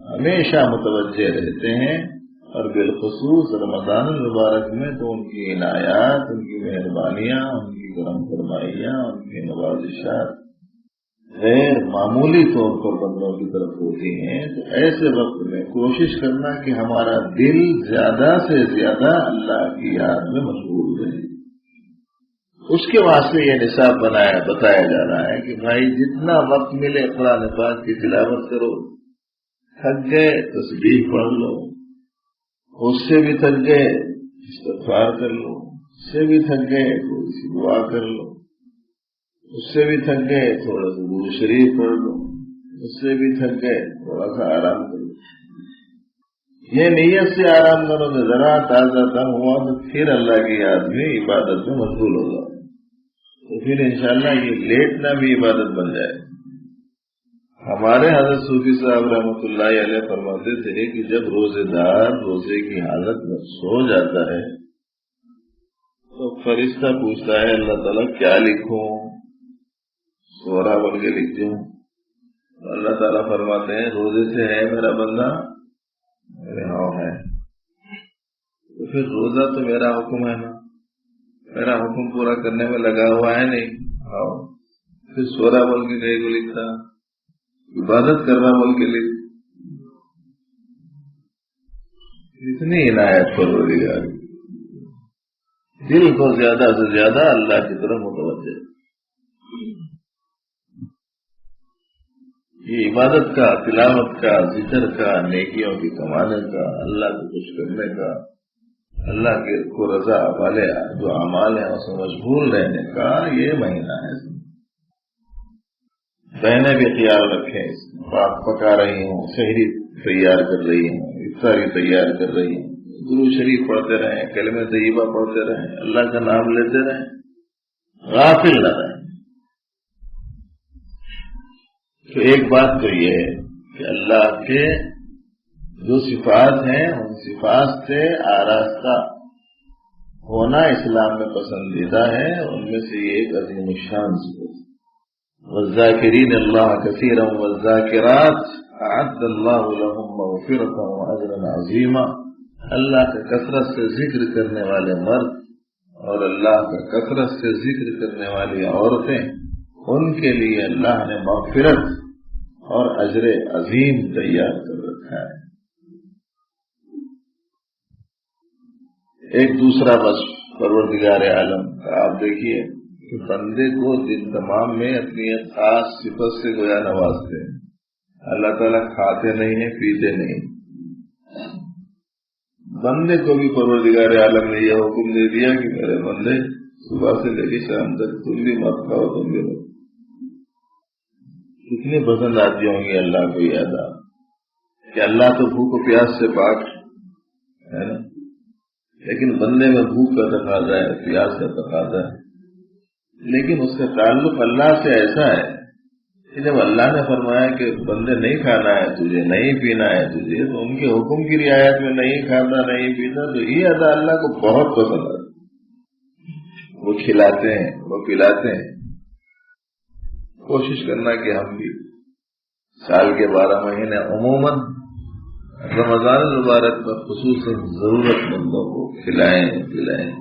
ہمیشہ متوجہ رہتے ہیں، اور بالخصوص رمضان المبارک میں تو ان کی عنایات، ان کی مہربانیاں، ان کی کرم فرمائیاں، ان کی نوازشات غیر معمولی طور پر بندوں کی طرف ہوتی ہیں۔ تو ایسے وقت میں کوشش کرنا کہ ہمارا دل زیادہ سے زیادہ اللہ کی یاد میں مشغول رہے۔ اس کے واسطے یہ نصاب بتایا جا رہا ہے کہ بھائی جتنا وقت ملے قرآن پاک کی تلاوت کرو، تھک گئے تسبیح پڑھ لو، اس سے بھی تھک گئے استغفار کر لو، اس سے بھی تھک گئے تھوڑی سی دعا کر لو، اس سے بھی تھک گئے تھوڑا سا درود شریف پڑھ لو، اس سے بھی تھک گئے تھوڑا سا آرام کرو۔ یہ نیت سے آرام کرو کہ ذرا تازہ تن ہوا تو پھر اللہ کی یاد میں عبادت میں مشغول ہو جاؤ، تو پھر انشاءاللہ یہ لیٹنا بھی عبادت بن جائے۔ ہمارے حضرت صوفی صاحب رحمۃ اللہ علیہ فرماتے تھے کہ جب روزے دار روزے کی حالت میں سو جاتا ہے تو فرشتہ پوچھتا ہے اللہ تعالیٰ کیا لکھوں؟ سورا بول کے لکھتے ہوں۔ اللہ تعالیٰ فرماتے ہیں روزے سے ہے میرا بندہ؟ ہاں ہے۔ تو پھر روزہ تو میرا حکم ہے نا، میرا حکم پورا کرنے میں لگا ہوا ہے نہیں؟ ہاں۔ پھر سورا بول کے کہیں کو لکھتا، عبادت کرنا بول کے لکھ۔ اتنی عنایت پروردگار، دل کو زیادہ سے زیادہ اللہ کی طرف متوجہ۔ یہ عبادت کا، تلاوت کا، ذکر کا، نیکیوں کی کمانے کا، اللہ کو خوش کرنے کا، اللہ کے کو رضا والے جو اعمال ہیں اس میں مشغول رہنے کا یہ مہینہ ہے۔ بہنیں بھی خیال رکھیں، بات پکا رہی ہوں، سحری تیار کر رہی ہوں، افطاری تیار کر رہی ہوں، درود شریف پڑھتے رہیں، کلمہ طیبہ پڑھتے رہیں، اللہ کا نام لیتے رہیں، غافل نہ رہیں۔ تو ایک بات تو یہ ہے کہ اللہ کے جو صفات ہیں ان صفات سے آراستہ ہونا اسلام میں پسندیدہ ہے، ان میں سے یہ ایک عظیم الشان صفت ہے۔ والذاکرین اللہ کثیرا والذاکرات اعد اللہ لهم مغفرۃ واجرا عظیما، اللہ کا کثرت سے ذکر کرنے والے مرد اور اللہ کا کثرت سے ذکر کرنے والی عورتیں، ان کے لیے اللہ نے مغفرت اور اجر عظیم تیار کر رکھا ہے۔ ایک دوسرا وصف پروردگار عالم کا آپ دیکھیے کہ بندے کو دن تمام میں اپنی ایک خاص صفت سے گویا نوازتے ہیں۔ اللہ تعالیٰ کھاتے نہیں ہیں، پیتے نہیں، بندے کو بھی پروردگار عالم نے یہ حکم دے دیا کہ میرے بندے صبح سے لے کے شام تک تم بھی مت کھاؤ، تم بھی مت۔ کتنی پسند آتی ہوں گی اللہ کو یہ ادا کہ اللہ تو بھوک و پیاس سے پاک ہے نا، لیکن بندے میں بھوک کا تقاضا ہے، پیاس کا تقاضا ہے، لیکن اس کا تعلق اللہ سے ایسا ہے کہ جب اللہ نے فرمایا کہ بندے نہیں کھانا ہے تجھے، نہیں پینا ہے تجھے، تو ان کے حکم کی رعایت میں نہیں کھانا نہیں پینا، تو یہ ادا اللہ کو بہت پسند ہے۔ وہ کھلاتے ہیں، وہ پلاتے ہیں۔ کوشش کرنا کہ ہم بھی سال کے 12 مہینے عموماً رمضان المبارک میں خصوصاً ضرورت مندوں کو کھلائیں پلائیں۔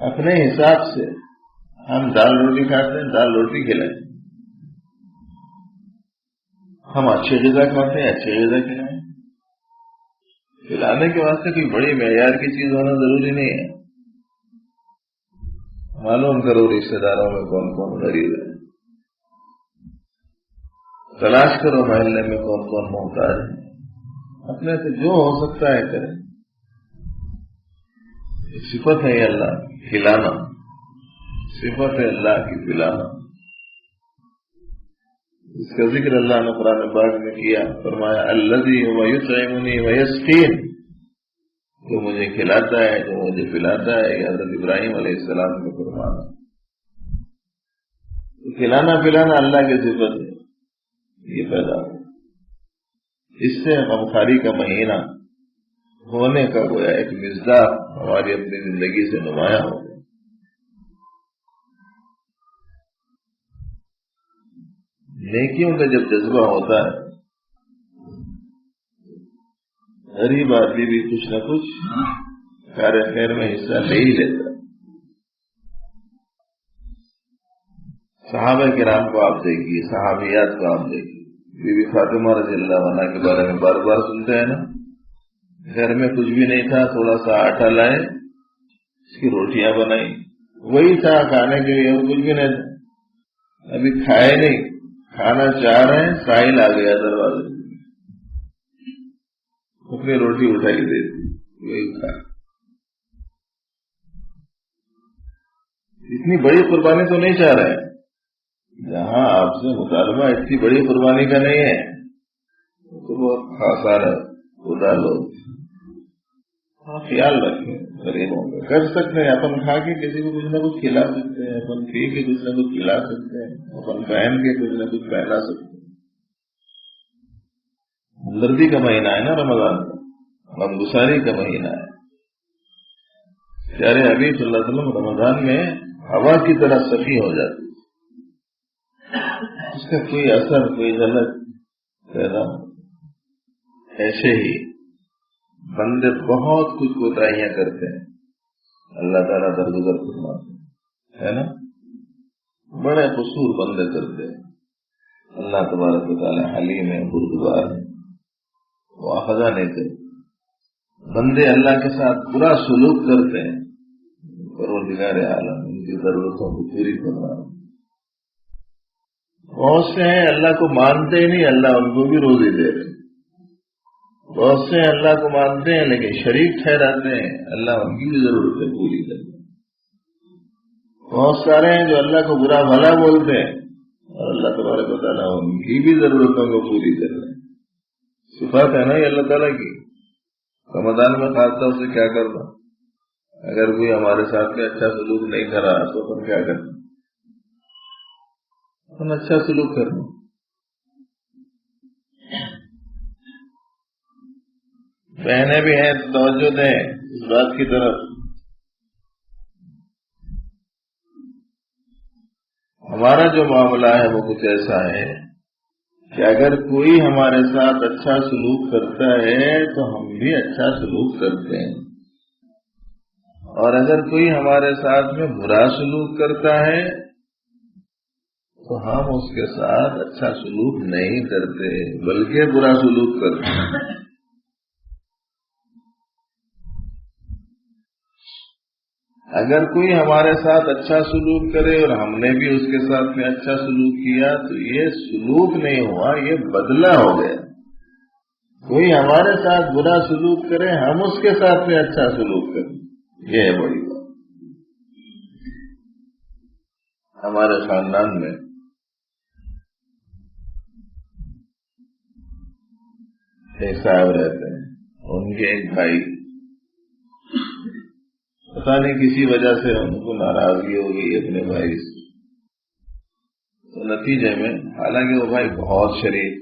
اپنے حساب سے ہم دال روٹی کھاتے ہیں، دال روٹی کھلائیں۔ ہم اچھے غذا کھاتے ہیں، اچھے غذا کھلائیں۔ کھلانے کے واسطے کوئی بڑی معیار کی چیز ہونا ضروری نہیں ہے۔ معلوم کرو رشتے داروں میں کون کون غریب ہے، تلاش کرو محلے میں کون کون محتاج ہے، اپنے سے جو ہو سکتا ہے کریں۔ صفت ہے اللہ کھلانا، صفت ہے اللہ کی پلانا۔ اس کا ذکر اللہ نے قرآن پاک میں کیا، فرمایا الذی هو یطعمنی ویسقین، جو مجھے کھلاتا ہے، جو مجھے پلاتا ہے، یہ حضرت ابراہیم علیہ السلام کا فرمانا۔ کھلانا پلانا اللہ کی صفت ہے، یہ پیدا ہو۔ اس سے غمخواری کا مہینہ ہونے کا گویا ایک مزاح ہماری اپنی زندگی سے نمایاں ہو۔ نیکیوں کا جب جذبہ ہوتا ہے، غریب آدمی بھی کچھ نہ کچھ کار خیر میں حصہ لے ہی لیتا ہے۔ صحابہ کرام کو آپ دیکھیے، صحابیات کو آپ دیکھیے، بی بی فاطمہ رضی اللہ عنہ کے بارے میں بار بار سنتے ہیں نا، گھر میں کچھ بھی نہیں تھا، تھوڑا سا آٹا لائے، اس کی روٹیاں بنائی، وہی تھا کھانے کے لیے، اور کچھ بھی نہیں تھا، ابھی کھائے نہیں، کھانا چاہ رہے ہیں، ساحل آ گیا دروازے، اپنی روٹی اٹھائی دے دی، وہی کھا۔ اتنی بڑی قربانی تو نہیں چاہ رہے ہیں، جہاں آپ سے مطالبہ اتنی بڑی قربانی کا نہیں ہے، تو بہت آسان ہے، خدا لوگ خیال رکھیں، غریبوں کا کر سکتے ہیں، اپن کھا کے کسی کو کچھ نہ کچھ کھلا سکتے ہیں، اپن پی کے کچھ نہ کچھ کھلا سکتے ہیں، اپن پہن کے کچھ نہ کچھ پہنا سکتے ہیں۔ ہمدردی کا مہینہ ہے نا رمضان کا، غمگساری کا مہینہ ہے۔ پیارے حبیب صلی اللہ علیہ وسلم رمضان میں ہوا کی طرح سخی ہو جاتی، اس کا کوئی اثر، کوئی غلط پیدا۔ ایسے ہی بندے بہت کچھ کوتاہیاں کرتے ہیں، اللہ تعالیٰ درگزر فرماتے ہے نا، بڑے قصور بندے کرتے ہیں، اللہ تبارک و تعالیٰ حلیم ہے، بردبار ہے، وہ اخذا نہیں کرتے۔ بندے اللہ کے ساتھ برا سلوک کرتے ہیں، پروردگار عالم ان کی ضرورتوں کو پوری کرنا۔ بہت سے ہیں اللہ کو مانتے ہی نہیں، اللہ ان کو بھی روزی دے رہے۔ بہت سے اللہ کو مانتے ہیں لیکن شریک ٹھہراتے ہیں، اللہ ان کی بھی ضرورتیں پوری کرتے ہیں۔ بہت سارے ہیں جو اللہ کو برا بھلا بولتے ہیں اور اللہ تبارک و تعالیٰ ان کی بھی ضرورتوں کو پوری کر رہے ہیں. صفات ہے نا یہ اللہ تعالیٰ کی. رمضان میں خاص طور سے کیا کرنا؟ اگر کوئی ہمارے ساتھ میں اچھا سلوک نہیں کر رہا تو ہم کیا کرنا؟ ہم اچھا سلوک کرنا. بہنیں بھی ہیں توجہ دیں اس بات کی طرف. ہمارا جو معاملہ ہے وہ کچھ ایسا ہے کہ اگر کوئی ہمارے ساتھ اچھا سلوک کرتا ہے تو ہم بھی اچھا سلوک کرتے ہیں، اور اگر کوئی ہمارے ساتھ میں برا سلوک کرتا ہے تو ہم اس کے ساتھ اچھا سلوک نہیں کرتے بلکہ برا سلوک کرتے ہیں. اگر کوئی ہمارے ساتھ اچھا سلوک کرے اور ہم نے بھی اس کے ساتھ میں اچھا سلوک کیا تو یہ سلوک نہیں ہوا، یہ بدلہ ہو گیا. کوئی ہمارے ساتھ برا سلوک کرے ہم اس کے ساتھ میں اچھا سلوک کریں، یہ ہے بڑی بات. ہمارے خاندان میں ایک صاحب رہتے ہیں، ان کے ایک بھائی پتا نہیں کسی وجہ سے ان کو ناراضگی ہو گئی اپنے بھائی سے. تو نتیجے میں حالانکہ وہ بھائی بہت شریف،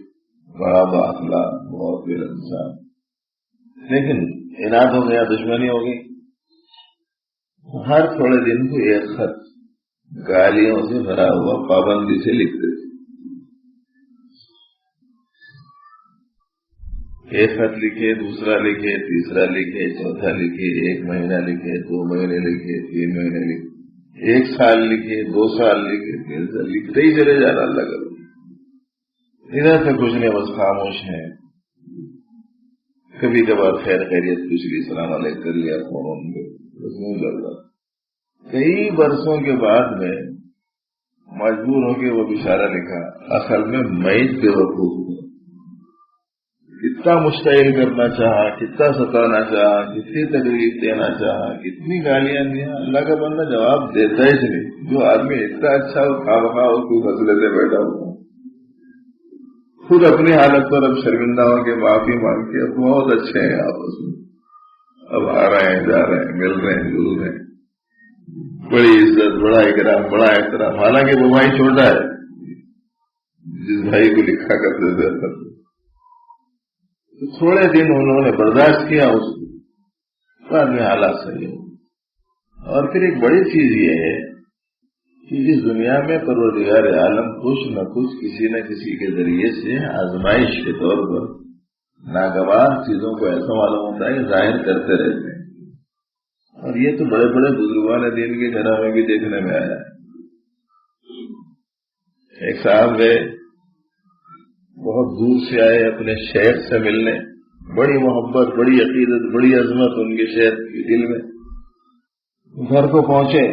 بڑا بااخلاق، بہت بے انسان، لیکن اناد ہو گیا، دشمنی ہو گئی. ہر تھوڑے دن کو ایک خط گالیوں سے بھرا ہوا پابندی سے لکھتے تھے. ایک خط لکھے، دوسرا لکھے، تیسرا لکھے، چوتھا لکھے، 1 مہینہ لکھے، 2 مہینے لکھے، 3 مہینے لکھے، 1 سال لکھے، 2 سال لکھے، 3 سال لکھتے ہی چلے جا رہا. اللہ کرو ادھر سے کچھ نہیں، بس خاموش ہیں. کبھی کبھار خیر خیریت پوچھ لی، السلام علیکم کر لیا فون پہ، بس نہیں لگ رہا. کئی برسوں کے بعد میں مجبور ہو کے وہ بشارہ لکھا، اصل میں میت بے وقوف ہوا. کتنا مشتعل کرنا چاہا، کتنا ستانا چاہا، کتنی تکلیف دینا چاہا، کتنی گالیاں دیا، اللہ کا بندہ جواب دیتا ہی نہیں. جو آدمی اتنا اچھا خواہ کوئی مسئلے سے بیٹھا ہوا خود اپنی حالت پر اب شرمندہ ہو کے معافی مانگ کے بہت اچھے ہیں آپس میں، اب آ رہے ہیں، جا رہے ہیں، مل رہے ہیں، جل رہے ہیں، بڑی عزت، بڑا اکرام، بڑا احترام. حالانکہ وہ بھائی چھوٹا ہے جس بھائی کو لکھا کرتے تھے. تھوڑے دن انہوں نے برداشت کیا اس کو، بعد میں حالات صحیح ہو. اور پھر ایک بڑی چیز یہ ہے کہ اس دنیا میں پروردگار عالم کچھ نہ کچھ کسی نہ کسی کے ذریعے سے آزمائش کے طور پر ناگوار چیزوں کو ایسا معلوم ہوتا ہے کہ ظاہر کرتے رہتے ہیں. اور یہ تو بڑے بڑے بزرگان دین کے گھروں میں بھی دیکھنے میں آیا ہے. ایک صاحب گئے، بہت دور سے آئے اپنے شیخ سے ملنے، بڑی محبت، بڑی عقیدت، بڑی عظمت ان کے شیخ کے دل میں. گھر کو پہنچے،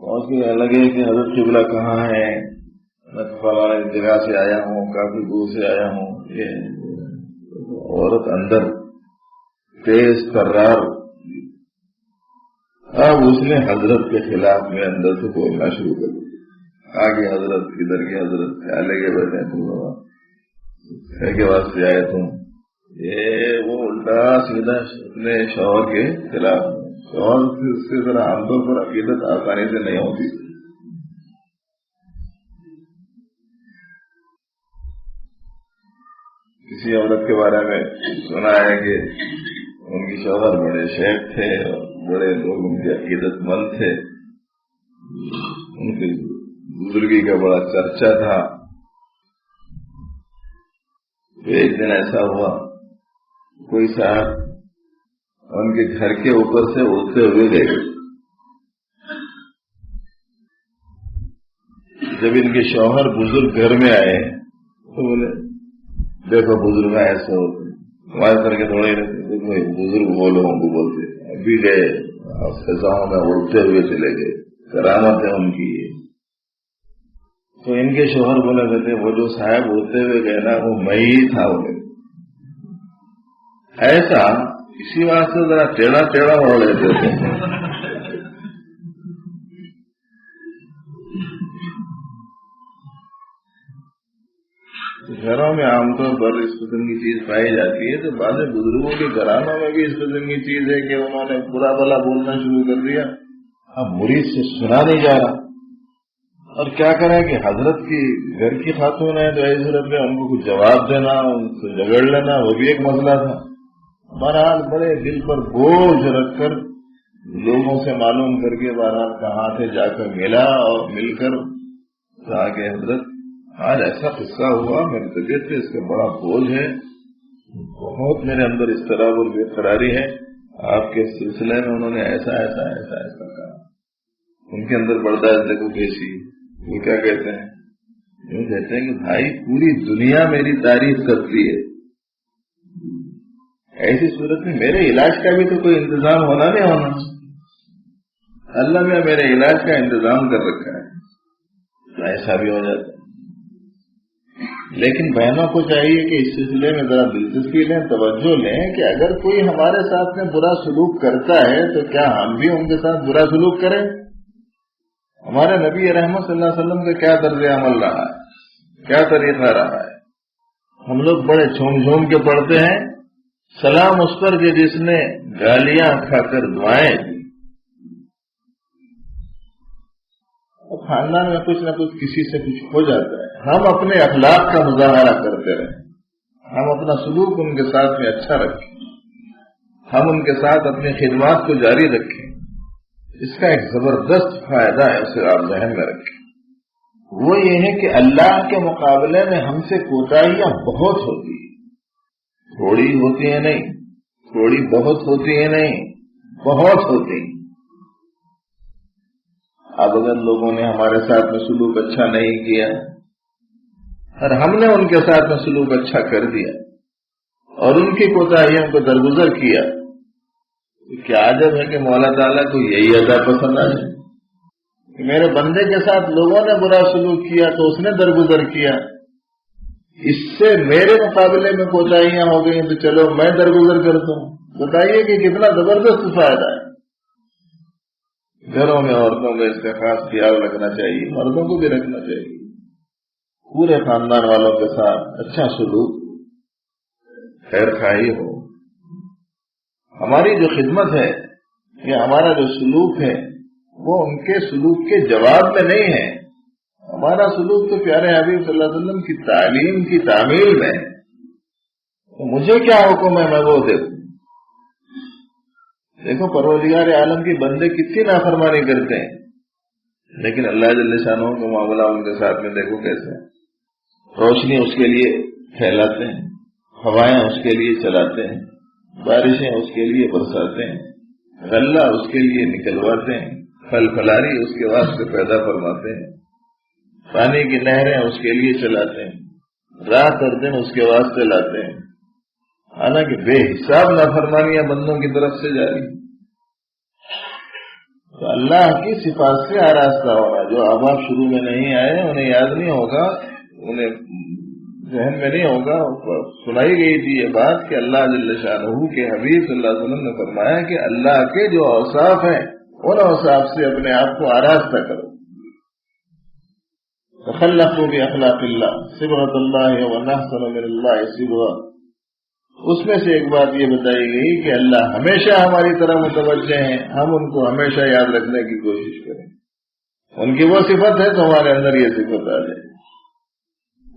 پہنچ کے لگے کہ حضرت قبلہ کہاں ہے، میں فلاں جگہ سے آیا ہوں، کافی دور سے آیا ہوں. یہ عورت اندر تیز ترار. اب اس نے حضرت کے خلاف میں اندر سے بولنا شروع کر دیا. آگے حضرت، ادھر کے حضرت، کیا لگے بیٹھے تم کے واسطے آئے تم. یہ وہ الٹا سیدھا اپنے شوہر کے خلاف. شوہر اس سے ذرا عام طور پر عقیدت آسانی سے نہیں ہوتی. کسی عورت کے بارے میں سنا ہے کہ ان کی شوہر بڑے شیخ تھے اور بڑے لوگ ان کے عقیدت مند تھے، ان کی بزرگی کا بڑا چرچا تھا. ایک دن ایسا ہوا، کوئی صاحب ان کے گھر کے اوپر سے اڑتے ہوئے گئے. جب ان کے شوہر بزرگ گھر میں آئے تو بولے دیکھو بزرگ ایسے ہوتے ہمارے سر کے تھوڑے بزرگ بولو ہم کو بولتے. ابھی گئے فضاؤں میں اڑتے ہوئے چلے گئے، کرامت ہے ان کی. تو ان کے شوہر بولے کہتے وہ جو صاحب ہوتے ہوئے گئے نا وہ میں ہی تھا. ایسا اسی واسطے ذرا ٹیڑھا ٹیڑھا ہو لیتے تھے. گھروں میں عام طور پر اس قسم کی چیز پائی جاتی ہے، تو بعض بزرگوں کے گھرانوں میں بھی اس قسم کی چیز ہے کہ انہوں نے برا بھلا بولنا شروع کر دیا، اب مرید سے سنا نہیں جا رہا، اور کیا کریں کہ حضرت کی گھر کی خاتون ہے تو ایسی صورت میں ان کو کچھ جواب دینا، ان سے جھگڑ لینا، وہ بھی ایک مسئلہ تھا۔ بہرحال بڑے دل پر بوجھ رکھ کر لوگوں سے معلوم کر کے بہرحال کہاں سے جا کر ملا، اور مل کر کہا کہ حضرت آج ایسا قصہ ہوا، میری طبیعت سے اس کا بڑا بوجھ ہے، بہت میرے اندر اضطراب اور بے قراری ہے، آپ کے سلسلے میں انہوں نے ایسا ایسا ایسا ایسا کہا۔ ان کے اندر برداشت دیکھو کیسی، وہ کیا کہتے ہیں، وہ کہتے ہیں کہ بھائی پوری دنیا میری تعریف کرتی ہے، ایسی صورت میں میرے علاج کا بھی تو کوئی انتظام ہونا نہیں ہونا، اللہ نے میرے علاج کا انتظام کر رکھا ہے، تو ایسا بھی ہو جاتا ہے۔ لیکن بہنوں کو چاہیے کہ اس سلسلے میں ذرا دلچسپی لیں، توجہ لیں کہ اگر کوئی ہمارے ساتھ میں برا سلوک کرتا ہے تو کیا ہم بھی ان کے ساتھ برا سلوک کریں؟ ہمارے نبی رحمت صلی اللہ علیہ وسلم کا کیا طرز عمل رہا ہے، کیا طریقہ رہا ہے؟ ہم لوگ بڑے جھوم جھوم کے پڑھتے ہیں، سلام اس پر کہ جس نے گالیاں کھا کر دعائیں دی۔ خاندان میں کچھ نہ کچھ کسی سے کچھ ہو جاتا ہے، ہم اپنے اخلاق کا مظاہرہ کرتے رہیں، ہم اپنا سلوک ان کے ساتھ میں اچھا رکھیں، ہم ان کے ساتھ اپنی خدمات کو جاری رکھیں، اس کا ایک زبردست فائدہ ہے، اسے آپ ذہن میں رکھیں۔ وہ یہ ہے کہ اللہ کے مقابلے میں ہم سے کوتاہیاں بہت ہوتی ہیں، تھوڑی ہوتی ہیں نہیں، تھوڑی بہت ہوتی ہیں نہیں، بہت ہوتی ہیں۔ اب اگر لوگوں نے ہمارے ساتھ میں سلوک اچھا نہیں کیا اور ہم نے ان کے ساتھ میں سلوک اچھا کر دیا اور ان کی کوتاہیوں کو درگزر کیا، تو کیا عجب ہے کہ مولا تعالیٰ کو یہی ادا پسند آ جائے کہ میرے بندے کے ساتھ لوگوں نے برا سلوک کیا تو اس نے درگزر کیا، اس سے میرے مقابلے میں کوتاہیاں ہو گئی تو چلو میں درگزر کرتا ہوں۔ بتائیے کہ کتنا زبردست فائدہ ہے۔ گھروں میں عورتوں کا اس کا خاص خیال رکھنا چاہیے، مردوں کو بھی رکھنا چاہیے، پورے خاندان والوں کے ساتھ اچھا سلوک، خیر خواہی ہو۔ ہماری جو خدمت ہے یا ہمارا جو سلوک ہے وہ ان کے سلوک کے جواب میں نہیں ہے، ہمارا سلوک تو پیارے حبیب صلی اللہ علیہ وسلم کی تعلیم کی تعمیل میں ہے، تو مجھے کیا حکم ہے میں وہ دیکھوں۔ دیکھو پروردگار عالم کی بندے کتنی نافرمانی کرتے ہیں، لیکن اللہ جل شانہ کا معاملہ ان کے ساتھ میں دیکھو کیسے، روشنی اس کے لیے پھیلاتے ہیں، ہوائیں اس کے لیے چلاتے ہیں، بارشیں اس کے لیے برساتے ہیں، غلہ اس کے لیے نکلواتے ہیں، پھل پھلاری اس کے واسطے پیدا فرماتے ہیں، پانی کی نہریں اس کے لیے چلاتے ہیں، رات اور دن اس کے واسطے لاتے ہیں، حالانکہ بے حساب نافرمانیاں بندوں کی طرف سے جاری۔ تو اللہ کی صفات سے آراستہ ہونا، جو احباب شروع میں نہیں آئے انہیں یاد نہیں ہوگا، انہیں ذہن میں نہیں ہوگا، سنائی گئی تھی یہ بات کہ اللہ جل شانہ کے حبیب صلی اللہ علیہ وسلم نے فرمایا کہ اللہ کے جو اوصاف ہیں ان اوصاف سے اپنے آپ کو آراستہ کرو۔ تخلقوا باخلاق اللہ صبغۃ اللہ ونحسن من اللہ صبغہ، اس میں سے ایک بات یہ بتائی گئی کہ اللہ ہمیشہ ہماری طرح متوجہ ہیں، ہم ان کو ہمیشہ یاد رکھنے کی کوشش کریں، ان کی وہ صفت ہے تو ہمارے اندر یہ صفت آ جائے،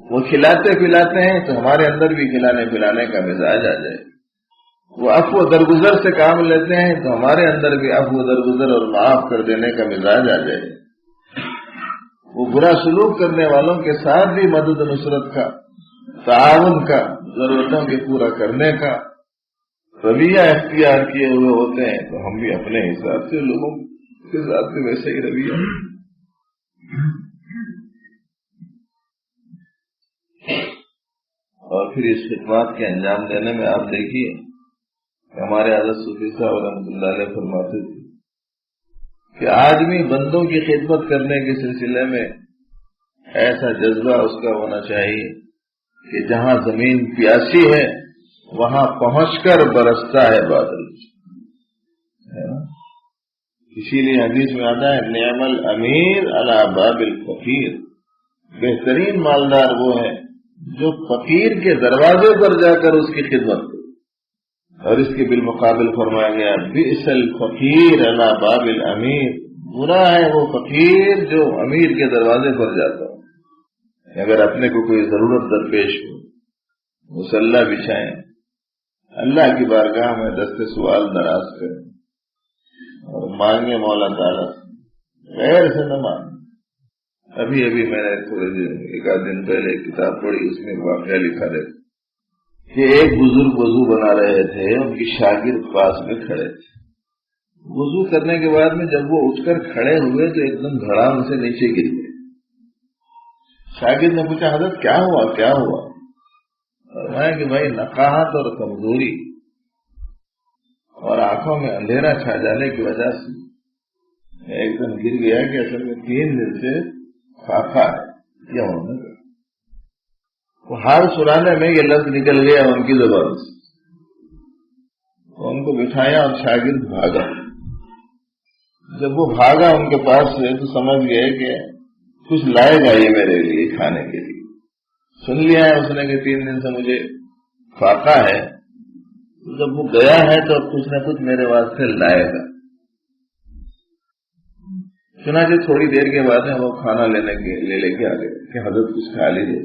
وہ کھلاتے پلاتے ہیں تو ہمارے اندر بھی کھلانے پلانے کا مزاج آ جائے، وہ عفو درگزر سے کام لیتے ہیں تو ہمارے اندر بھی عفو درگزر اور معاف کر دینے کا مزاج آ جائے، وہ برا سلوک کرنے والوں کے ساتھ بھی مدد نصرت کا، تعاون کا، ضرورتوں کے پورا کرنے کا رویہ اختیار کیے ہوئے ہوتے ہیں، تو ہم بھی اپنے حساب سے لوگوں کے ساتھ بھی ویسے ہی رویہ۔ اور پھر اس خدمات کے انجام دینے میں آپ دیکھیے کہ ہمارے حضرت صوفی صاحب رحمۃ اللہ علیہ فرماتے تھے کہ آدمی بندوں کی خدمت کرنے کے سلسلے میں ایسا جذبہ اس کا ہونا چاہیے کہ جہاں زمین پیاسی ہے وہاں پہنچ کر برستا ہے بادل۔ اسی لیے حدیث میں آتا ہے نعم الامیر علی باب الفقیر، بہترین مالدار وہ ہے جو فقیر کے دروازے پر جا کر اس کی خدمت کرے. اور اس کے بالمقابل فرمایا گیا بئس الفقیر علی باب الامیر، برا ہے وہ فقیر جو امیر کے دروازے پر جاتا ہو. اگر اپنے کو کوئی ضرورت درپیش ہو، مصلی بچھائیں، اللہ کی بارگاہ میں دست سوال دراز کریں اور مانگے مولا تعالیٰ سے، غیر سے نہ مانگے. ابھی میں نے تھوڑے دن ایک آدھ دن پہلے ایک کتاب پڑھی، اس میں واقعہ لکھا ہے کہ ایک بزرگ وضو بنا رہے تھے، ان کی شاگرد پاس میں کھڑے تھے. وضو کرنے کے بعد میں جب وہ اٹھ کر کھڑے ہوئے تو ایک دم دھڑام سے نیچے گر گئے. شاگرد نے پوچھا حضرت کیا ہوا؟ فرمایا کہ بھائی نقاہت اور کمزوری اور آنکھوں میں اندھیرا چھا جانے کی وجہ سے میں ایک دم گر گیا کہ اصل میں 3 دن سے فاقہ ہے. کیا ہونا وہ ہار سنانے میں یہ لفظ نکل گیا ان کی زبان سے. ان کو بٹھایا اور شاگرد بھاگا. جب وہ بھاگا ان کے پاس سے تو سمجھ گئے کہ کچھ لائے گا یہ میرے لیے کھانے کے لیے. سن لیا ہے اس نے کہ 3 دن سے مجھے فاقہ ہے، جب وہ گیا ہے تو کچھ نہ کچھ میرے واسطے لائے گا. چنانچہ تھوڑی دیر کے بعد وہ کھانا لے لے کے آ گئے کہ حضرت کچھ کھا لیجیے.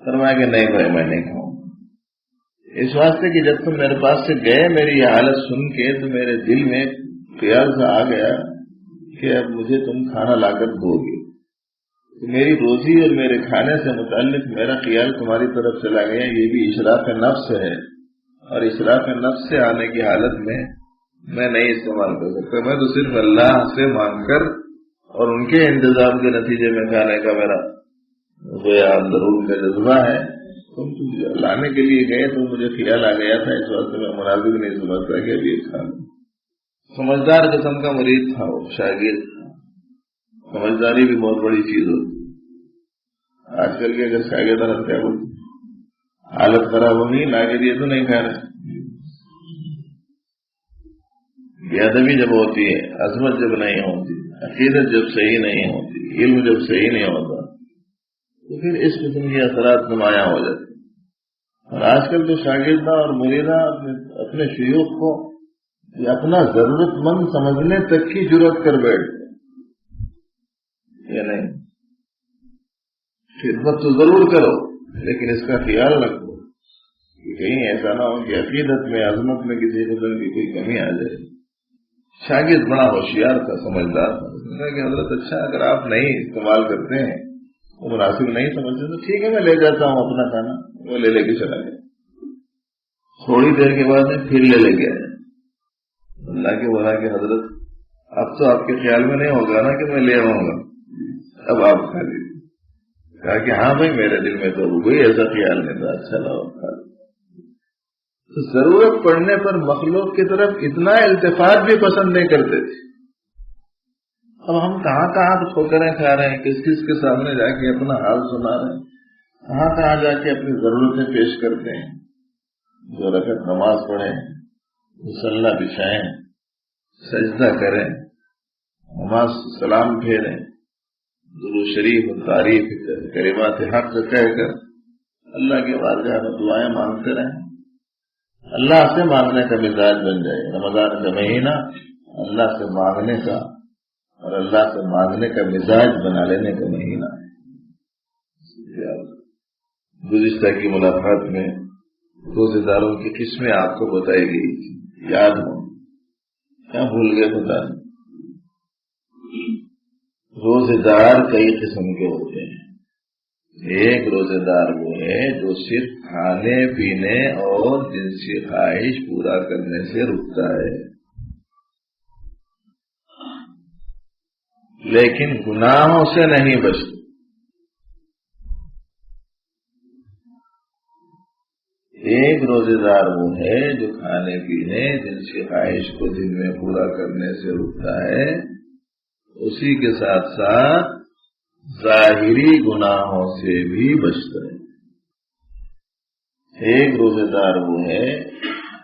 فرمایا کہ نہیں بھائی میں نہیں کھاؤں. اس واسطے کہ جب تم میرے پاس سے گئے میری یہ حالت سن کے تو میرے دل میں خیال سا آ گیا کہ اب مجھے تم کھانا لا کر دو گے. میری روزی اور میرے کھانے سے متعلق میرا خیال تمہاری طرف چلا گیا. یہ بھی اشراف نفس ہے، اور اشراف نفس سے آنے کی حالت میں نہیں استعمال کر سکتا. میں تو صرف اللہ سے مانگ کر اور ان کے انتظام کے نتیجے میں کھانے کا میرا ضرور کا جذبہ ہے. تم لانے کے لیے گئے تو مجھے خیال آ گیا تھا، اس وقت میں مناسب نہیں سمجھتا کہ ابھی کھا لوں. سمجھدار قسم کا مرید تھا وہ، شاگرد تھا. سمجھداری بھی بہت بڑی چیز ہوتی. آج کل کے اگر شاگرد کیا بولتے حالت خراب ہوگی لا کے دیے تو نہیں کھا رہے. بے ادبی جب ہوتی ہے، عظمت جب نہیں ہوتی، عقیدت جب صحیح نہیں ہوتی، علم جب صحیح نہیں ہوتا تو پھر اس قسم کے اثرات نمایاں ہو جاتے. اور آج کل تو شاگردہ اور مریدہ اپنے شیوخ کو اپنا ضرورت مند سمجھنے تک کی جرات کر بیٹھتے. یا نہیں، خدمت تو ضرور کرو لیکن اس کا خیال رکھو کہ کہیں ایسا نہ ہو کہ عقیدت میں عظمت میں کسی قسم کی کوئی کمی آ جائے. شاگرد بڑا ہوشیار تھا، سمجھدار تھا کہ حضرت اچھا اگر آپ نہیں استعمال کرتے ہیں، وہ مناسب نہیں سمجھتے تو ٹھیک ہے میں لے جاتا ہوں اپنا کھانا. وہ لے کے چلا گیا. تھوڑی دیر کے بعد میں پھر لے گیا. اللہ کے بولا کہ حضرت اب تو آپ کے خیال میں نہیں ہوگا نا کہ میں لے آؤں گا، اب آپ کھا لیجیے. کہا کہ ہاں بھائی میرے دل میں تو کوئی ایسا خیال نہیں تھا، اچھا لاؤ کھا لیجیے. تو ضرورت پڑنے پر مخلوق کی طرف اتنا التفات بھی پسند نہیں کرتے تھے. اب ہم کہاں ٹھوکریں کھا رہے ہیں، کس کے سامنے جا کے اپنا حال سنا رہے ہیں، کہاں جا کے اپنی ضرورتیں پیش کرتے ہیں. جو رکعت نماز پڑھیں، مصلی بچھائیں، سجدہ کریں، نماز سلام پھیریں، درود شریف و تعریف کلمات حق کہہ کر اللہ کے بارگاہ میں دعائیں مانگتے رہیں. اللہ سے مانگنے کا مزاج بن جائے. رمضان کا مہینہ اللہ سے مانگنے کا اور اللہ سے مانگنے کا مزاج بنا لینے کا مہینہ ہے. گزشتہ کی ملاقات میں روزے داروں کی قسمیں آپ کو بتائی گئی تھی، یاد ہو کیا بھول گئے پتا نہیں. روزے دار کئی قسم کے ہوتے ہیں. ایک روزے دار وہ ہے جو صرف کھانے پینے اور جنسی خواہش پورا کرنے سے رکتا ہے لیکن گناہوں سے نہیں بچتا. ایک روزے دار وہ ہے جو کھانے پینے جنسی خواہش کو دن میں پورا کرنے سے رکتا ہے، اسی کے ساتھ ساتھ ظاہری گناہوں سے بھی بچتا ہے. ایک روزے دار وہ ہے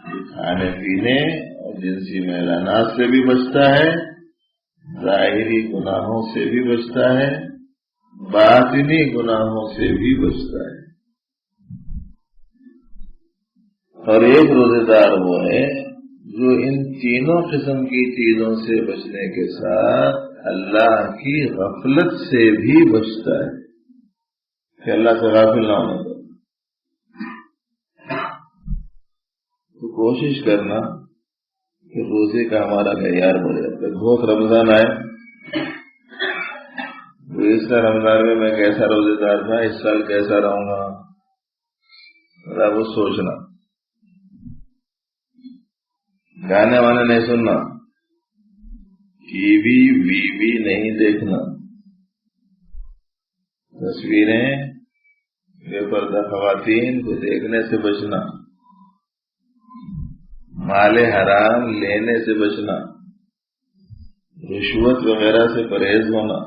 جو کھانے پینے اور جنسی میلانات سے بھی بچتا ہے، ظاہری گناہوں سے بھی بچتا ہے، باطنی گناہوں سے بھی بچتا ہے. اور ایک روزے دار وہ ہے جو ان تینوں قسم کی چیزوں سے بچنے کے ساتھ اللہ کی غفلت سے بھی بچتا ہے کہ اللہ سے غافل نہ ہونا. تو کوشش کرنا کہ روزے کا ہمارا معیار بڑھے. بہت رمضان آئے تو اس سال رمضان میں کیسا روزے دار تھا, اس سال کیسا رہوں گا, ذرا وہ سوچنا. گانے وانے نہیں سننا, ٹی وی نہیں دیکھنا, تصویریں بے پردہ خواتین کو دیکھنے سے بچنا, مال حرام لینے سے بچنا, رشوت وغیرہ سے پرہیز ہونا,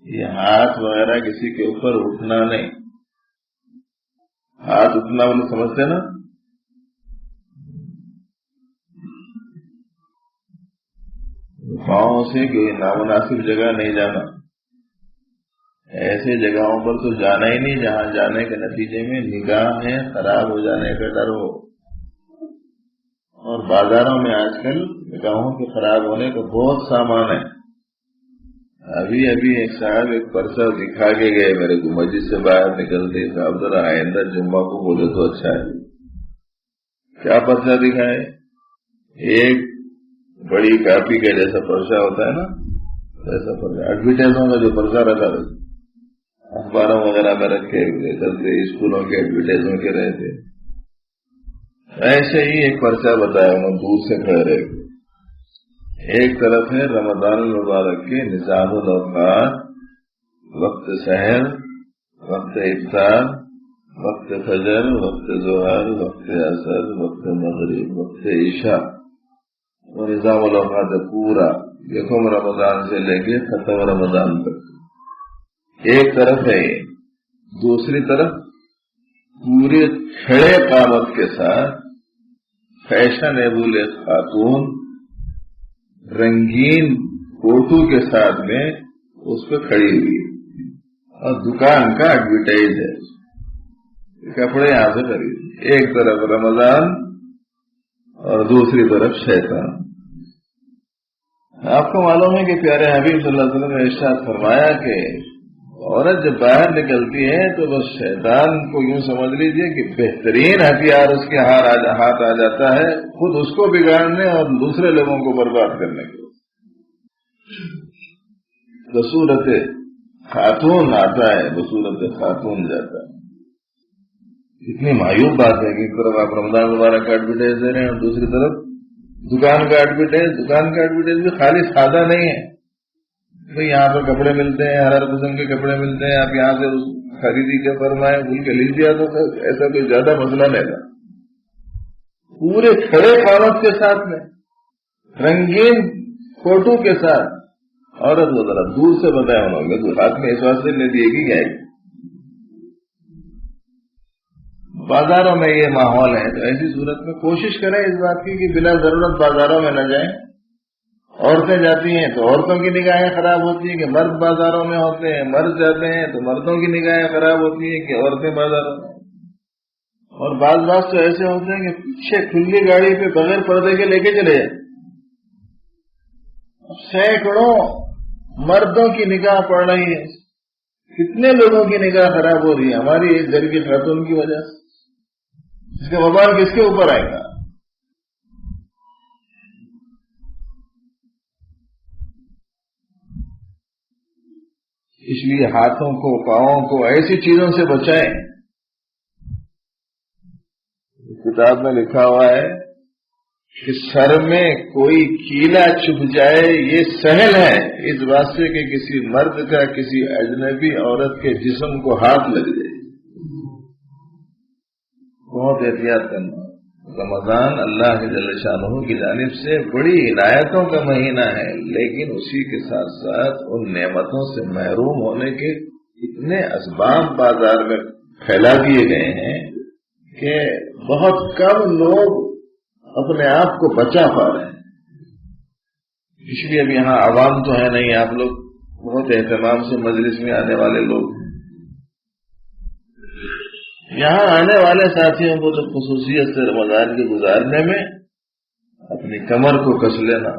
یہ ہاتھ وغیرہ کسی کے اوپر اٹھنا نہیں. ہاتھ اٹھنا وہ سمجھتے نا, پاؤں سے کوئی نامناسب جگہ نہیں جانا. ایسے جگہوں پر تو جانا ہی نہیں جہاں جانے کے نتیجے میں نگاہیں خراب ہو جانے کا ڈر ہو. اور بازاروں میں آج کل نگاہوں کے خراب ہونے کا بہت سامان ہے. ابھی ایک صاحب ایک پرچہ دکھا کے گئے میرے کو, مسجد سے باہر نکلتے صاحب ذرا آئندہ جمعہ کو بولے تو اچھا ہے. کیا پرچہ دکھائے؟ ایک بڑی کاپی کا جیسا پرچہ ہوتا ہے نا, ایسا پرچہ ایڈورٹائزوں کا جو پرچہ رکھا تھا, اخباروں وغیرہ میں رکھے چلتے, اسکولوں کے ایڈورٹائزوں کے رہے تھے, ایسے ہی ایک پرچہ بتایا انہوں دور سے کھڑے رہے. ایک طرف ہے رمضان المبارک کے نظام الاوقات, وقت سحر, وقت افطار, وقت فجر, وقت ظہر, وقت عصر, وقت مغرب, وقت عشاء. وہ نظام الاوقات پورا یکم رمضان سے لے کے ختم رمضان تک. ایک طرف ہے یہ. دوسری طرف پورے کھڑے قامت کے ساتھ فیشنیبل خاتون رنگین فوٹو کے ساتھ میں اس پہ کھڑی ہوئی, اور دکان کا ایڈورٹائز ہے, کپڑے یہاں سے خرید. ایک طرف رمضان اور دوسری طرف شیطان. آپ کو معلوم ہے کہ پیارے حبیب صلی اللہ علیہ وسلم نے ارشاد فرمایا کہ عورت جب باہر نکلتی ہے تو بس شیطان کو یوں سمجھ لیجئے کہ بہترین ہتھیار اس کے ہاتھ آ جاتا ہے, خود اس کو بگاڑنے اور دوسرے لوگوں کو برباد کرنے کے. بصورت خاتون آتا ہے, بصورت خاتون جاتا ہے. اتنی معیوب بات ہے کہ ایک طرف آپ رمضان مبارک کا ایڈورٹائز دے رہے ہیں اور دوسری طرف دکان کا ایڈورٹائز. دکان کا ایڈورٹائز بھی خالی سادہ نہیں ہے, بھئی یہاں پر کپڑے ملتے ہیں, ہر قسم کے کپڑے ملتے ہیں, آپ یہاں سے خریدی کے فرمائیں بھول کے لیجیے, تو ایسا کوئی زیادہ مسئلہ نہیں تھا. پورے کھڑے قامت کے ساتھ میں رنگین فوٹو کے ساتھ عورت وہ ذرا دور سے بتایا انہوں نے, تو ہاتھ میں اس واسطے نہیں دیے گی کیا ہے. بازاروں میں یہ ماحول ہے, تو ایسی صورت میں کوشش کریں اس بات کی کہ بلا ضرورت بازاروں میں نہ جائیں. عورتیں جاتی ہیں تو عورتوں کی نگاہیں خراب ہوتی ہیں کہ مرد بازاروں میں ہوتے ہیں, مرد جاتے ہیں تو مردوں کی نگاہیں خراب ہوتی ہیں کہ عورتیں بازاروں میں. اور بعض تو ایسے ہوتے ہیں کہ پیچھے کھلی گاڑی پہ بغیر پردے کے لے کے چلے جائیں. سینکڑوں مردوں کی نگاہ پڑ رہی ہے, کتنے لوگوں کی نگاہ خراب ہو رہی ہے ہماری ایک گھر کی خاتون کی وجہ سے. اس کا وبال کس کے اوپر آئے گا؟ اس لیے ہاتھوں کو, پاؤں کو ایسی چیزوں سے بچائیں. کتاب میں لکھا ہوا ہے کہ سر میں کوئی کیلا چبھ جائے یہ سہل ہے اس واسطے کہ کسی مرد کا کسی اجنبی عورت کے جسم کو ہاتھ لگ جائے. بہت احتیاط کرنا. رمضان اللہ کے جل شانہ کی جانب سے بڑی عنایتوں کا مہینہ ہے, لیکن اسی کے ساتھ ساتھ ان نعمتوں سے محروم ہونے کے اتنے اسباب بازار میں پھیلا دیے گئے ہیں کہ بہت کم لوگ اپنے آپ کو بچا پا رہے ہیں. اس لیے اب یہاں عوام تو ہے نہیں, آپ لوگ بہت اہتمام سے مجلس میں آنے والے لوگ ہیں. یہاں آنے والے ساتھیوں کو تو خصوصیت سے رمضان کے گزارنے میں اپنی کمر کو کس لینا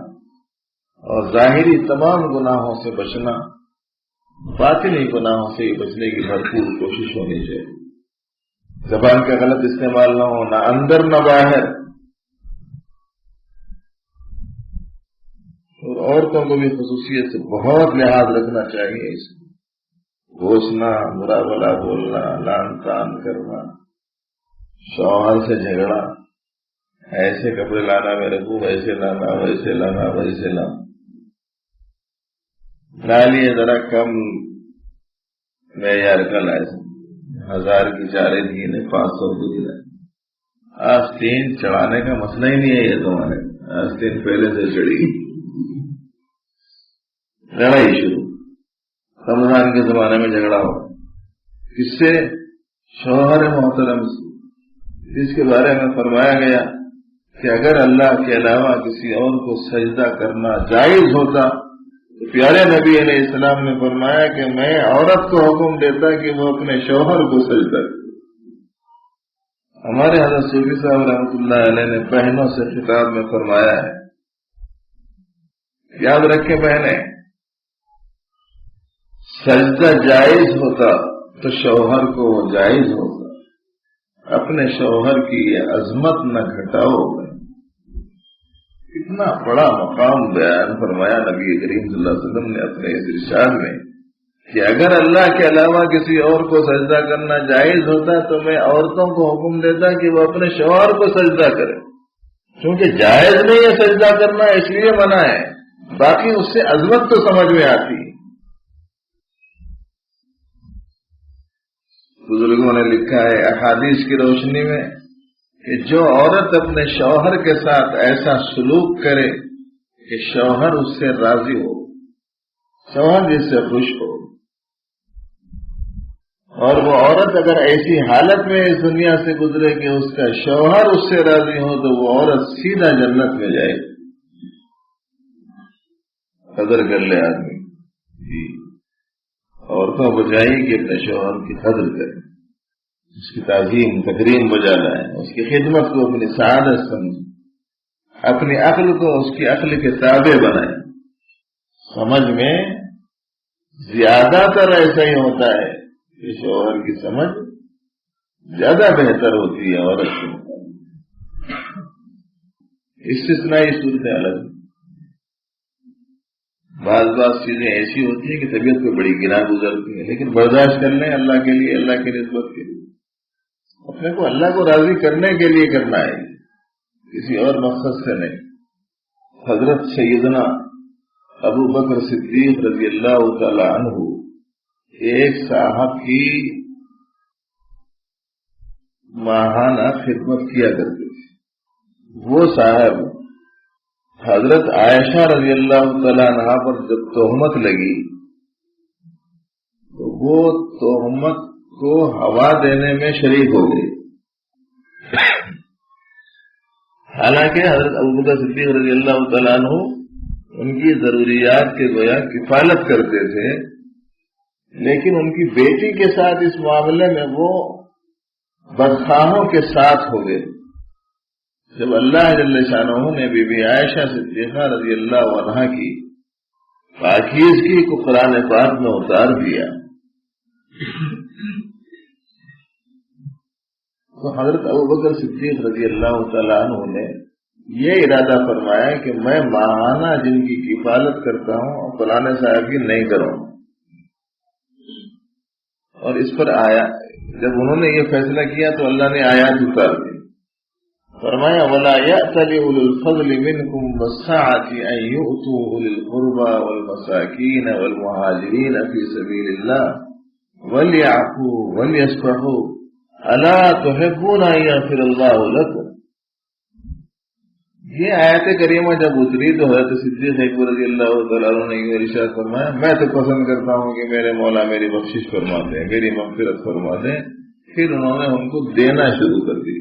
اور ظاہری تمام گناہوں سے بچنا، باطنی گناہوں سے بچنے کی بھرپور کوشش ہونی چاہیے. زبان کا غلط استعمال نہ ہو، نہ اندر نہ باہر. اور عورتوں کو بھی خصوصیت سے بہت لحاظ رکھنا چاہیے. اس گھوسنا، برا بلا بولنا، لان تان کرنا، شوہر سے جھگڑا، ایسے کپڑے لانا میرے کو، ویسے لانا، ویسے لانا، ویسے لانا، ڈالیے ذرا کم معیار کا لائے، 1000 کی 4 دیے، 500 کی دلائے. آستین چڑھانے کا مسئلہ ہی نہیں ہے یہ تمہارے، آستین پہلے سے چڑھی، لڑائی شروع. رمضان کے زمانے میں جھگڑا ہو کس سے؟ شوہر محترم سے، جس کے بارے میں فرمایا گیا کہ اگر اللہ کے علاوہ کسی اور کو سجدہ کرنا جائز ہوتا تو پیارے نبی علیہ السلام نے فرمایا کہ میں عورت کو حکم دیتا کہ وہ اپنے شوہر کو سجدہ کرے. ہمارے حضرت صوفی صاحب رحمۃ اللہ علیہ نے بہنوں سے خطاب میں فرمایا ہے، یاد رکھیں بہنیں، سجدہ جائز ہوتا تو شوہر کو وہ جائز ہوتا. اپنے شوہر کی یہ عظمت نہ گھٹاؤ. اتنا بڑا مقام بیان فرمایا نبی کریم صلی اللہ علیہ وسلم نے اپنے اس ارشاد میں کہ اگر اللہ کے علاوہ کسی اور کو سجدہ کرنا جائز ہوتا تو میں عورتوں کو حکم دیتا کہ وہ اپنے شوہر کو سجدہ کرے. کیونکہ جائز نہیں ہے سجدہ کرنا، اس لیے منع ہے، باقی اس سے عظمت تو سمجھ میں آتی ہے. بزرگوں نے لکھا ہے احادیث کی روشنی میں کہ جو عورت اپنے شوہر کے ساتھ ایسا سلوک کرے کہ شوہر اس سے راضی ہو، شوہر جس سے خوش ہو، اور وہ عورت اگر ایسی حالت میں اس دنیا سے گزرے کہ اس کا شوہر اس سے راضی ہو، تو وہ عورت سیدھا جنت میں جائے. قدر کر لے آدمی جی. عورتوں کو چاہیے کہ اپنے شوہر کی قدر کریں، اس کی تعظیم تکریم بجا لائیں، اس کی خدمت کو اپنی سعادت سمجھیں، اپنی عقل کو اس کی عقل کے تابع بنائیں. سمجھ میں زیادہ تر ایسا ہی ہوتا ہے کہ شوہر کی سمجھ زیادہ بہتر ہوتی ہے عورت کے مقابلے. استثنائی صورتیں الگ. بعض چیزیں ایسی ہوتی ہیں کہ طبیعت پہ بڑی گرا گزرتی ہیں، لیکن برداشت کر لیں اللہ کے لیے، اللہ کی نسبت کے لیے. اپنے کو اللہ کو راضی کرنے کے لیے کرنا ہے، کسی اور مقصد سے نہیں. حضرت سیدنا ابو بکر صدیق رضی اللہ تعالی عنہ ایک صاحب کی ماہانہ خدمت کیا کرتے تھے. وہ صاحب حضرت عائشہ رضی اللہ تعالیٰ عنہ پر جب تہمت لگی تو وہ تہمت کو ہوا دینے میں شریک ہو گئی. حالانکہ حضرت ابوبکر صدیق رضی اللہ تعالیٰ عنہ ان کی ضروریات کے گویا کفالت کرتے تھے، لیکن ان کی بیٹی کے ساتھ اس معاملے میں وہ بدخواہوں کے ساتھ ہو گئے. جب اللہ جل شانہ نے بی بی عائشہ صدیقہ رضی اللہ عنہا کی پاکیزگی کو قرآن پاک میں اتار دیا تو حضرت ابوبکر صدیق رضی اللہ تعالیٰ عنہ نے یہ ارادہ فرمایا کہ میں ماہانہ جن کی کفالت کرتا ہوں قرآن صاحب کی نہیں کروں. اور اس پر آیا جب انہوں نے یہ فیصلہ کیا تو اللہ نے آیات اتار دی. فرمایا وَلَا يَأْتَلِ أُولُو الْفَضْلِ مِنْكُمْ وَالسَّعَةِ أَنْ يُؤْتُوا أُولِي الْقُرْبَى وَالْمَسَاكِينَ وَالْمُهَاجِرِينَ فِي سَبِيلِ اللَّهِ وَلْيَعْفُوا وَلْيَصْفَحُوا أَلَا تُحِبُّونَ أَنْ يَغْفِرَ اللَّهُ لَكُمْ. یہ آیت کریمہ جب اتری تو حضرت صدیق اکبر رضی اللہ تعالیٰ عنہ نے یہ ارشاد فرمایا میں تو پسند کرتا ہوں کہ میرے مولا میری بخشش فرما دیں، میری مغفرت فرما دیں. پھر انہوں نے ان کو دینا شروع کر دی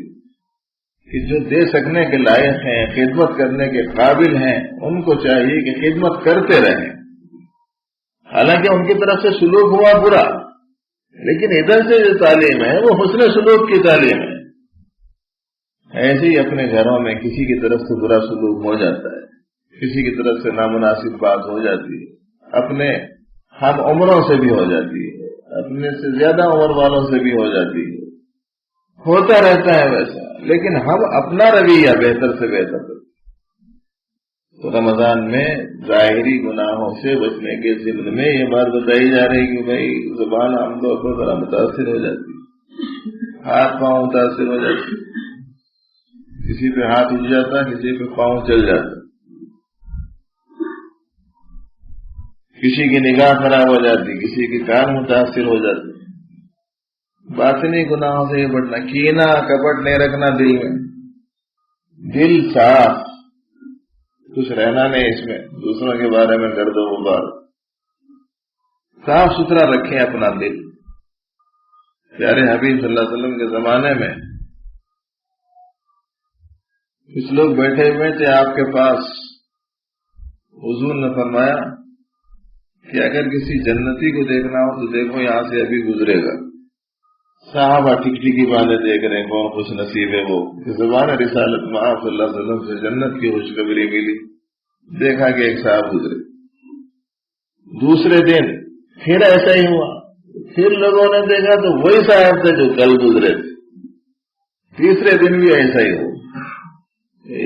کہ جو دے سکنے کے لائق ہیں، خدمت کرنے کے قابل ہیں، ان کو چاہیے کہ خدمت کرتے رہیں. حالانکہ ان کی طرف سے سلوک ہوا برا، لیکن ادھر سے جو تعلیم ہے وہ حسن سلوک کی تعلیم ہے۔ ایسے ہی اپنے گھروں میں کسی کی طرف سے برا سلوک ہو جاتا ہے، کسی کی طرف سے نامناسب بات ہو جاتی ہے، اپنے ہم عمروں سے بھی ہو جاتی ہے، اپنے سے زیادہ عمر والوں سے بھی ہو جاتی ہے، ہوتا رہتا ہے ویسا، لیکن ہم اپنا رویہ بہتر سے بہتر کرتے۔ تو رمضان میں ظاہری گناہوں سے بچنے کے ضمن میں یہ بات بتائی جا رہی کہ بھائی زبان عام طور پر ذرا متاثر ہو جاتی ہے، ہاتھ پاؤں متاثر ہو جاتی ہے، کسی پہ ہاتھ اٹھ جاتا، کسی پہ پاؤں چل جاتا، کسی کی نگاہ خراب ہو جاتی، کسی کی کان متاثر ہو جاتی۔ باطنی گناہوں سے یہ بٹنا، کینہ کپٹ نہیں رکھنا دل میں، دل صاف، کچھ رہنا نہیں اس میں، دوسروں کے بارے میں گرد و غبار، صاف ستھرا رکھیں اپنا دل۔ پیارے حبیب صلی اللہ علیہ وسلم کے زمانے میں کچھ لوگ بیٹھے ہوئے تھے آپ کے پاس، حضور نے فرمایا کہ اگر کسی جنتی کو دیکھنا ہو تو دیکھو یہاں سے ابھی گزرے گا۔ صحابہ ٹکٹکی باندھے دیکھ رہے ہیں، کون خوش نصیب ہے وہ کہ زبان رسالت میں آپ صلی اللہ علیہ وسلم سے جنت کی خوشخبری ملی۔ دیکھا کہ ایک صاحب گزرے، دوسرے دن پھر ایسا ہی ہوا، پھر لوگوں نے دیکھا تو وہی صاحب تھے جو کل گزرے تھے، تیسرے دن بھی ایسا ہی ہو۔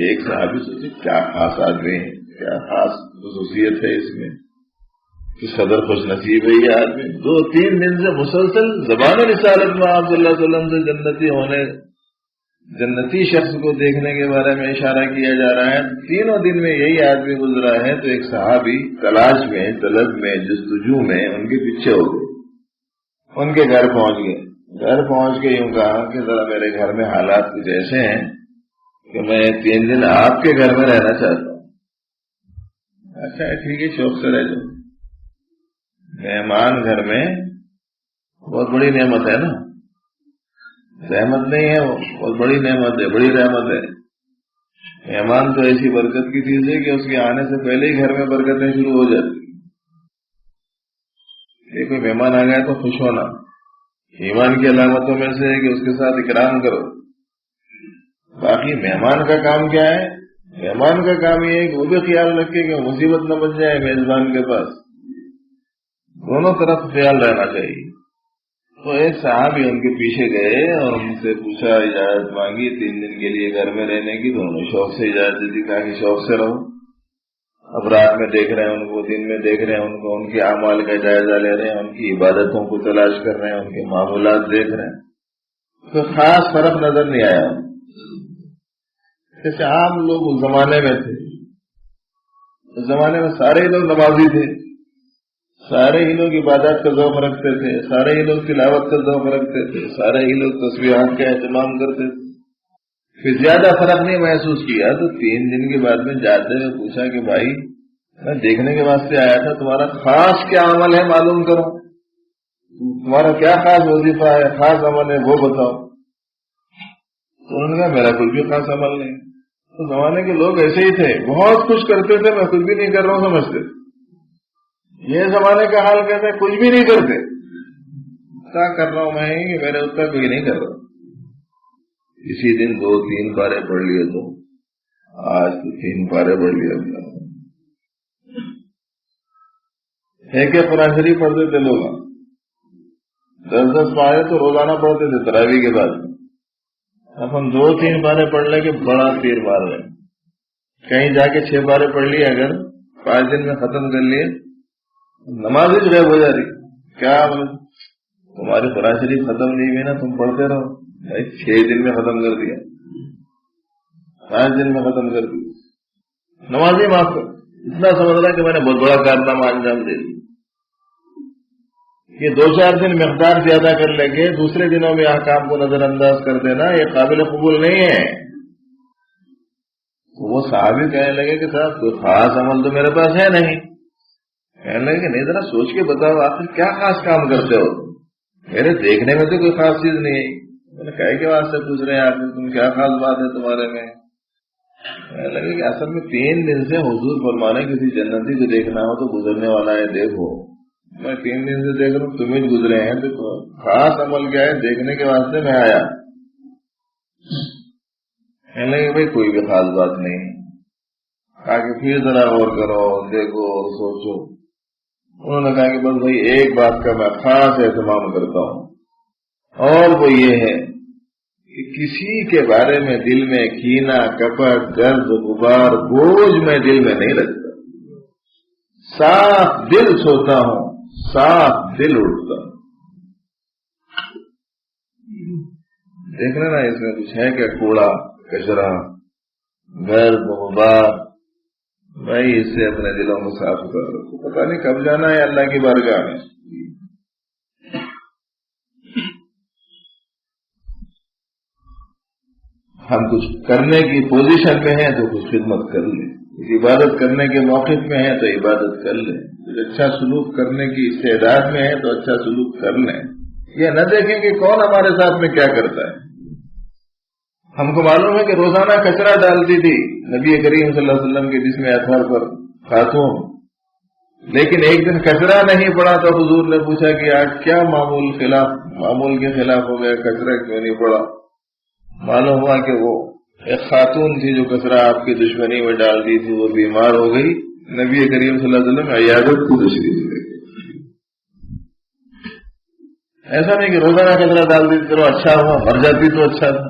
ایک صحابی سوچے کیا خاص آدمی ہے، کیا خاص خصوصیت ہے اس میں کہ صدر خوش نصیب ہے یہ آدمی۔ 2-3 دن سے مسلسل زبان رسالت میں آپ صلی اللہ علیہ وسلم سے جنتی ہونے، جنتی شخص کو دیکھنے کے بارے میں اشارہ کیا جا رہا ہے، تینوں دن میں یہی آدمی گزرا ہے۔ تو ایک صحابی تلاش میں، طلب میں، جستجو میں ان کے پیچھے ہو گئے، ان کے گھر پہنچ گئے۔ گھر پہنچ کے یوں کہا کہ ذرا میرے گھر میں حالات کچھ ایسے ہیں کہ میں 3 دن آپ کے گھر میں رہنا چاہتا ہوں۔ اچھا ٹھیک ہے، شوق سے رہ جاؤ۔ مہمان گھر میں بہت بڑی نعمت ہے نا، رحمت نہیں ہے، وہ بہت بڑی نعمت ہے، بڑی رحمت ہے۔ مہمان تو ایسی برکت کی چیز ہے کہ اس کے آنے سے پہلے ہی گھر میں برکتیں شروع ہو جاتی۔ یہ کوئی مہمان آ گیا تو خوش ہونا، ایمان کی علامتوں میں سے ہے کہ اس کے ساتھ اکرام کرو۔ باقی مہمان کا کام کیا ہے؟ مہمان کا کام یہ ہے کہ وہ بھی خیال رکھے کہ مصیبت نہ بن جائے میزبان کے پاس، دونوں طرف خیال رہنا چاہیے۔ تو ایک صاحب ان کے پیچھے گئے اور ان سے پوچھا، اجازت مانگی 3 دن کے لیے گھر میں رہنے کی، تو انہوں نے شوق سے اجازت دی، کہا کہ شوق سے رہو۔ اب رات میں دیکھ رہے ہیں ان کو، دن میں دیکھ رہے ہیں ان کو، ان کے اعمال کا جائزہ لے رہے ہیں، ان کی عبادتوں کو تلاش کر رہے ہیں، ان کے معمولات دیکھ رہے ہیں۔ کوئی خاص فرق نظر نہیں آیا، جیسے عام لوگ اس زمانے میں تھے۔ اس زمانے میں سارے ہی لوگ نمازی تھے، سارے ہی لوگ عبادات کا ذوق رکھتے تھے، سارے ہی لوگ تلاوت کا ذوق رکھتے تھے، سارے ہی لوگ تسبیحات کا اہتمام کرتے تھے۔ پھر زیادہ فرق نہیں محسوس کیا تو 3 دن کے بعد میں جاتے ہوئے پوچھا کہ بھائی میں دیکھنے کے واسطے آیا تھا، تمہارا خاص کیا عمل ہے معلوم کرو، تمہارا کیا خاص وظیفہ ہے، خاص عمل ہے وہ بتاؤ۔ تو انہوں نے کہا میرا کچھ بھی خاص عمل نہیں۔ تو زمانے کے لوگ ایسے ہی تھے، بہت کچھ کرتے تھے، میں کچھ بھی نہیں کر رہا ہوں سمجھتے۔ یہ زمانے کا حال کہتے ہیں کچھ بھی نہیں کرتے، کیا کر رہا ہوں میں کہ میرے اتنا کوئی نہیں کر رہا۔ اسی دن 2-3 پارے پڑھ لیے تو آج تو 3 پارے پڑھ لیا۔ ایک قرآن شریف پڑھتے تھے لوگ، 10-10 پارے تو روزانہ پڑھتے تھے تراویح کے بعد۔ اب ہم 2-3 پارے پڑھ لیں کہ بڑا تیر مار رہے ہیں، کہیں جا کے 6 پارے پڑھ لیے، اگر 5 دن میں ختم کر لیے، نماز ہی غائب ہو جا رہی۔ کیا تمہاری قرآن شریف ختم نہیں ہوئی نا، تم پڑھتے رہو، 6 دن میں ختم کر دیا، 5 دن میں ختم کر دیا، نماز ہی معاف کر، اتنا سمجھ رہا کہ میں نے بہت بڑا کارنامہ انجام دے دیا۔ یہ 2-4 دن مقدار زیادہ کر لیں گے، دوسرے دنوں میں احکام کو نظر انداز کر دینا، یہ قابل قبول نہیں ہے۔ وہ صحابی کہنے لگے کہ صاحب کوئی خاص عمل تو میرے پاس ہے نہیں۔ کہنے لگے کہ نہیں، ذرا سوچ کے بتاؤ آخر کیا خاص کام کرتے ہو؟ میرے دیکھنے میں تو کوئی خاص چیز نہیں ہے۔ میں نے کہا کہ واسطے پوچھ رہے ہیں آخر تم کیا خاص بات ہے تمہارے میں؟ کہنے لگے کہ اصل میں 3 دن سے حضور فرمانے کسی جنتی کو دیکھنا ہو تو گزرنے والا ہے دیکھو، میں 3 دن سے دیکھ رہا ہوں تم ہی گزرے ہیں، تو خاص عمل کیا ہے دیکھنے کے واسطے میں آیا۔ کہنے لگے بھائی کوئی بھی خاص بات نہیں، آگے پھر ذرا غور کرو، دیکھو اور سوچو۔ انہوں نے کہا کہ بس بھائی ایک بات کا میں خاص اہتمام کرتا ہوں، اور وہ یہ ہے کہ کسی کے بارے میں دل میں کینہ، کپٹ، درد، غبار، بوجھ میں دل میں نہیں رکھتا، صاف دل سوتا ہوں، صاف دل اٹھتا ہوں۔ دیکھ لینا اس میں کچھ ہے کیا کوڑا کچرا، درد، غبار، بھائی اس سے اپنے دلوں کو صاف کر رکھو، پتہ نہیں کب جانا ہے اللہ کی بارگاہ میں۔ ہم کچھ کرنے کی پوزیشن میں ہیں تو کچھ خدمت کر لیں، عبادت کرنے کے موقف میں ہیں تو عبادت کر لیں، کچھ اچھا سلوک کرنے کی استعداد میں ہے تو اچھا سلوک کر لیں۔ یہ نہ دیکھیں کہ کون ہمارے ساتھ میں کیا کرتا ہے۔ ہم کو معلوم ہے کہ روزانہ کچرا ڈالتی تھی نبی کریم صلی اللہ علیہ وسلم کے جسم اطہر پر خاتون، لیکن ایک دن کچرا نہیں پڑا تو حضور نے پوچھا کہ آج کیا معمول کے خلاف ہو گیا، کچرا کیوں نہیں پڑا؟ معلوم ہوا کہ وہ ایک خاتون تھی جو کچرا آپ کی دشمنی میں ڈال دی تھی، وہ بیمار ہو گئی، نبی کریم صلی اللہ علیہ وسلم عیادت کو تشریف لے گئے۔ ایسا نہیں کہ روزانہ کچرا ڈال دی چلو اچھا ہوا، مر جاتی تو اچھا تھا،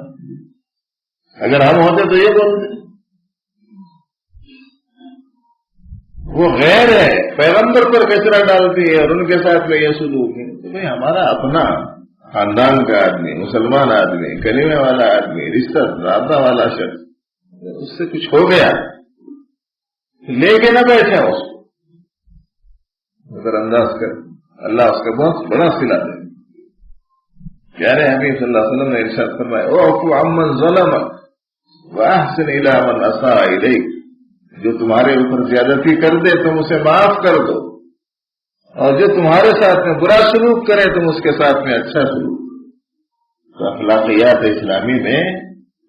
اگر ہم ہوتے تو یہ بولتے۔ وہ غیر ہے، پیغمبر پر کچرا ڈالتی ہے اور ان کے ساتھ میں یہ سلوک ہے، تو بھائی ہمارا اپنا خاندان کا آدمی، مسلمان آدمی، کلمے والا آدمی، رشتہ رابطہ والا شخص، اس سے کچھ ہو گیا لے کے نہ بیٹھے اس کو، نظر انداز کر، اللہ اس کا بہت بڑا صلہ دے۔ پیارے حبیب صلی اللہ علیہ وسلم نے ارشاد فرمایا اعفو عمن ظلمک واحسن الی من اساء الیک، جو تمہارے اوپر زیادتی کر دے تم اسے معاف کر دو، اور جو تمہارے ساتھ میں برا سلوک کرے تم اس کے ساتھ میں اچھا سلوک۔ تو اخلاقیات اسلامی میں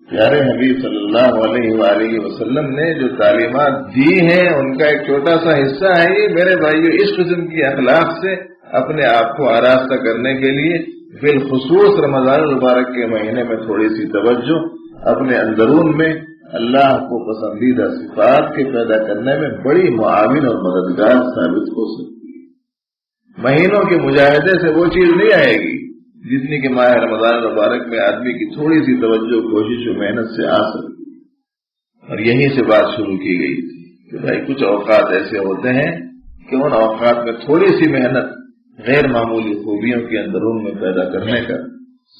پیارے حبیب صلی اللہ علیہ وآلہ وسلم نے جو تعلیمات دی ہیں ان کا ایک چھوٹا سا حصہ ہے یہ میرے بھائیو، اس قسم کی اخلاق سے اپنے آپ کو آراستہ کرنے کے لیے بالخصوص رمضان المبارک کے مہینے میں تھوڑی سی توجہ اپنے اندرون میں اللہ کو پسندیدہ صفات کے پیدا کرنے میں بڑی معاون اور مددگار ثابت ہو سکتی ہے۔ مہینوں کے مجاہدے سے وہ چیز نہیں آئے گی جتنی کہ ماہ رمضان المبارک میں آدمی کی تھوڑی سی توجہ، کوشش و محنت سے آ سکتی ہے۔ اور یہیں سے بات شروع کی گئی تھی کہ بھائی کچھ اوقات ایسے ہوتے ہیں کہ ان اوقات میں تھوڑی سی محنت غیر معمولی خوبیوں کے اندرون میں پیدا کرنے کا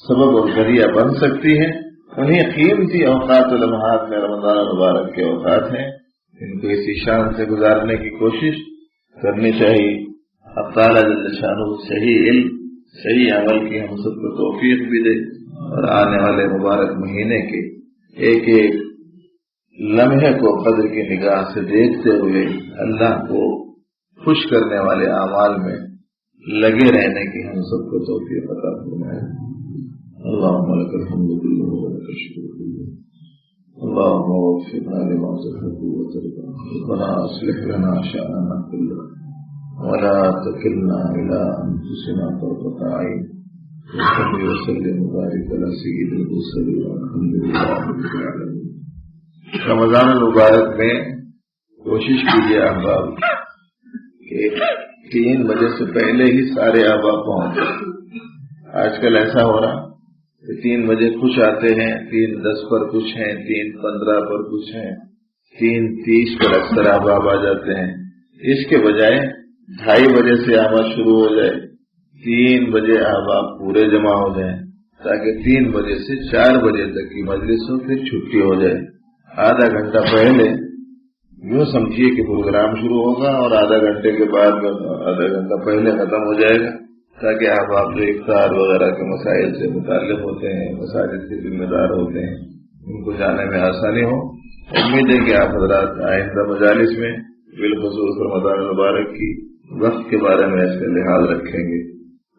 سبب اور ذریعہ بن سکتی ہے۔ انہیں قیمتی اوقات و لمحات میں رمضان المبارک کے اوقات ہیں، ان کو اسی شان سے گزارنے کی کوشش کرنی چاہیے۔ اب تعالیٰ جل شانہ صحیح علم، صحیح عمل کی ہم سب کو توفیق بھی دے، اور آنے والے مبارک مہینے کے ایک ایک لمحے کو قدر کی نگاہ سے دیکھتے ہوئے اللہ کو خوش کرنے والے اعمال میں لگے رہنے کی ہم سب کو توفیق عطا فرمائے۔ اللهم لك الحمد كله ولك الشكر كله، اللهم وفقنا لما تحب وترضى، ربنا اصلح لنا شأننا كله ولا تكلنا إلى أنفسنا طرفة عين، وصل وسلم وبارك على سيد المرسلين والحمد لله رب العالمين۔ رمضان المبارک میں کوشش کیجیے احباب کہ 3 بجے سے پہلے ہی سارے احباب پہنچ۔ آج کل ایسا ہو رہا 3 بجے کچھ آتے ہیں، 3:10 پر کچھ ہیں، 3:15 پر کچھ ہیں، 3:30 پر اکثر احباب آ جاتے ہیں۔ اس کے بجائے 2:30 بجے سے آمد شروع ہو جائے، 3 بجے احباب پورے جمع ہو جائیں، تاکہ 3 بجے سے 4 بجے تک کی مجلس ہو، پھر چھٹی ہو جائے۔ آدھا گھنٹہ پہلے یوں سمجھیے کہ پروگرام شروع ہوگا اور آدھا گھنٹے کے بعد آدھا گھنٹہ پہلے ختم ہو جائے گا، تاکہ آپ جو افطار وغیرہ کے مسائل سے متعلق ہوتے ہیں، مساجد کے ذمہ دار ہوتے ہیں، ان کو جانے میں آسانی ہو۔ امید ہے کہ آپ حضرات آئندہ مجالس میں بالخصوص رمضان المبارک کی وقت کے بارے میں اس کا لحاظ رکھیں گے۔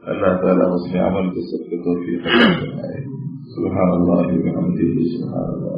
اللہ تعالیٰ اس میں عمل کو سب کو توفیق عطا فرمائے۔ سبحان اللہ و بحمدہ، سبحان اللہ۔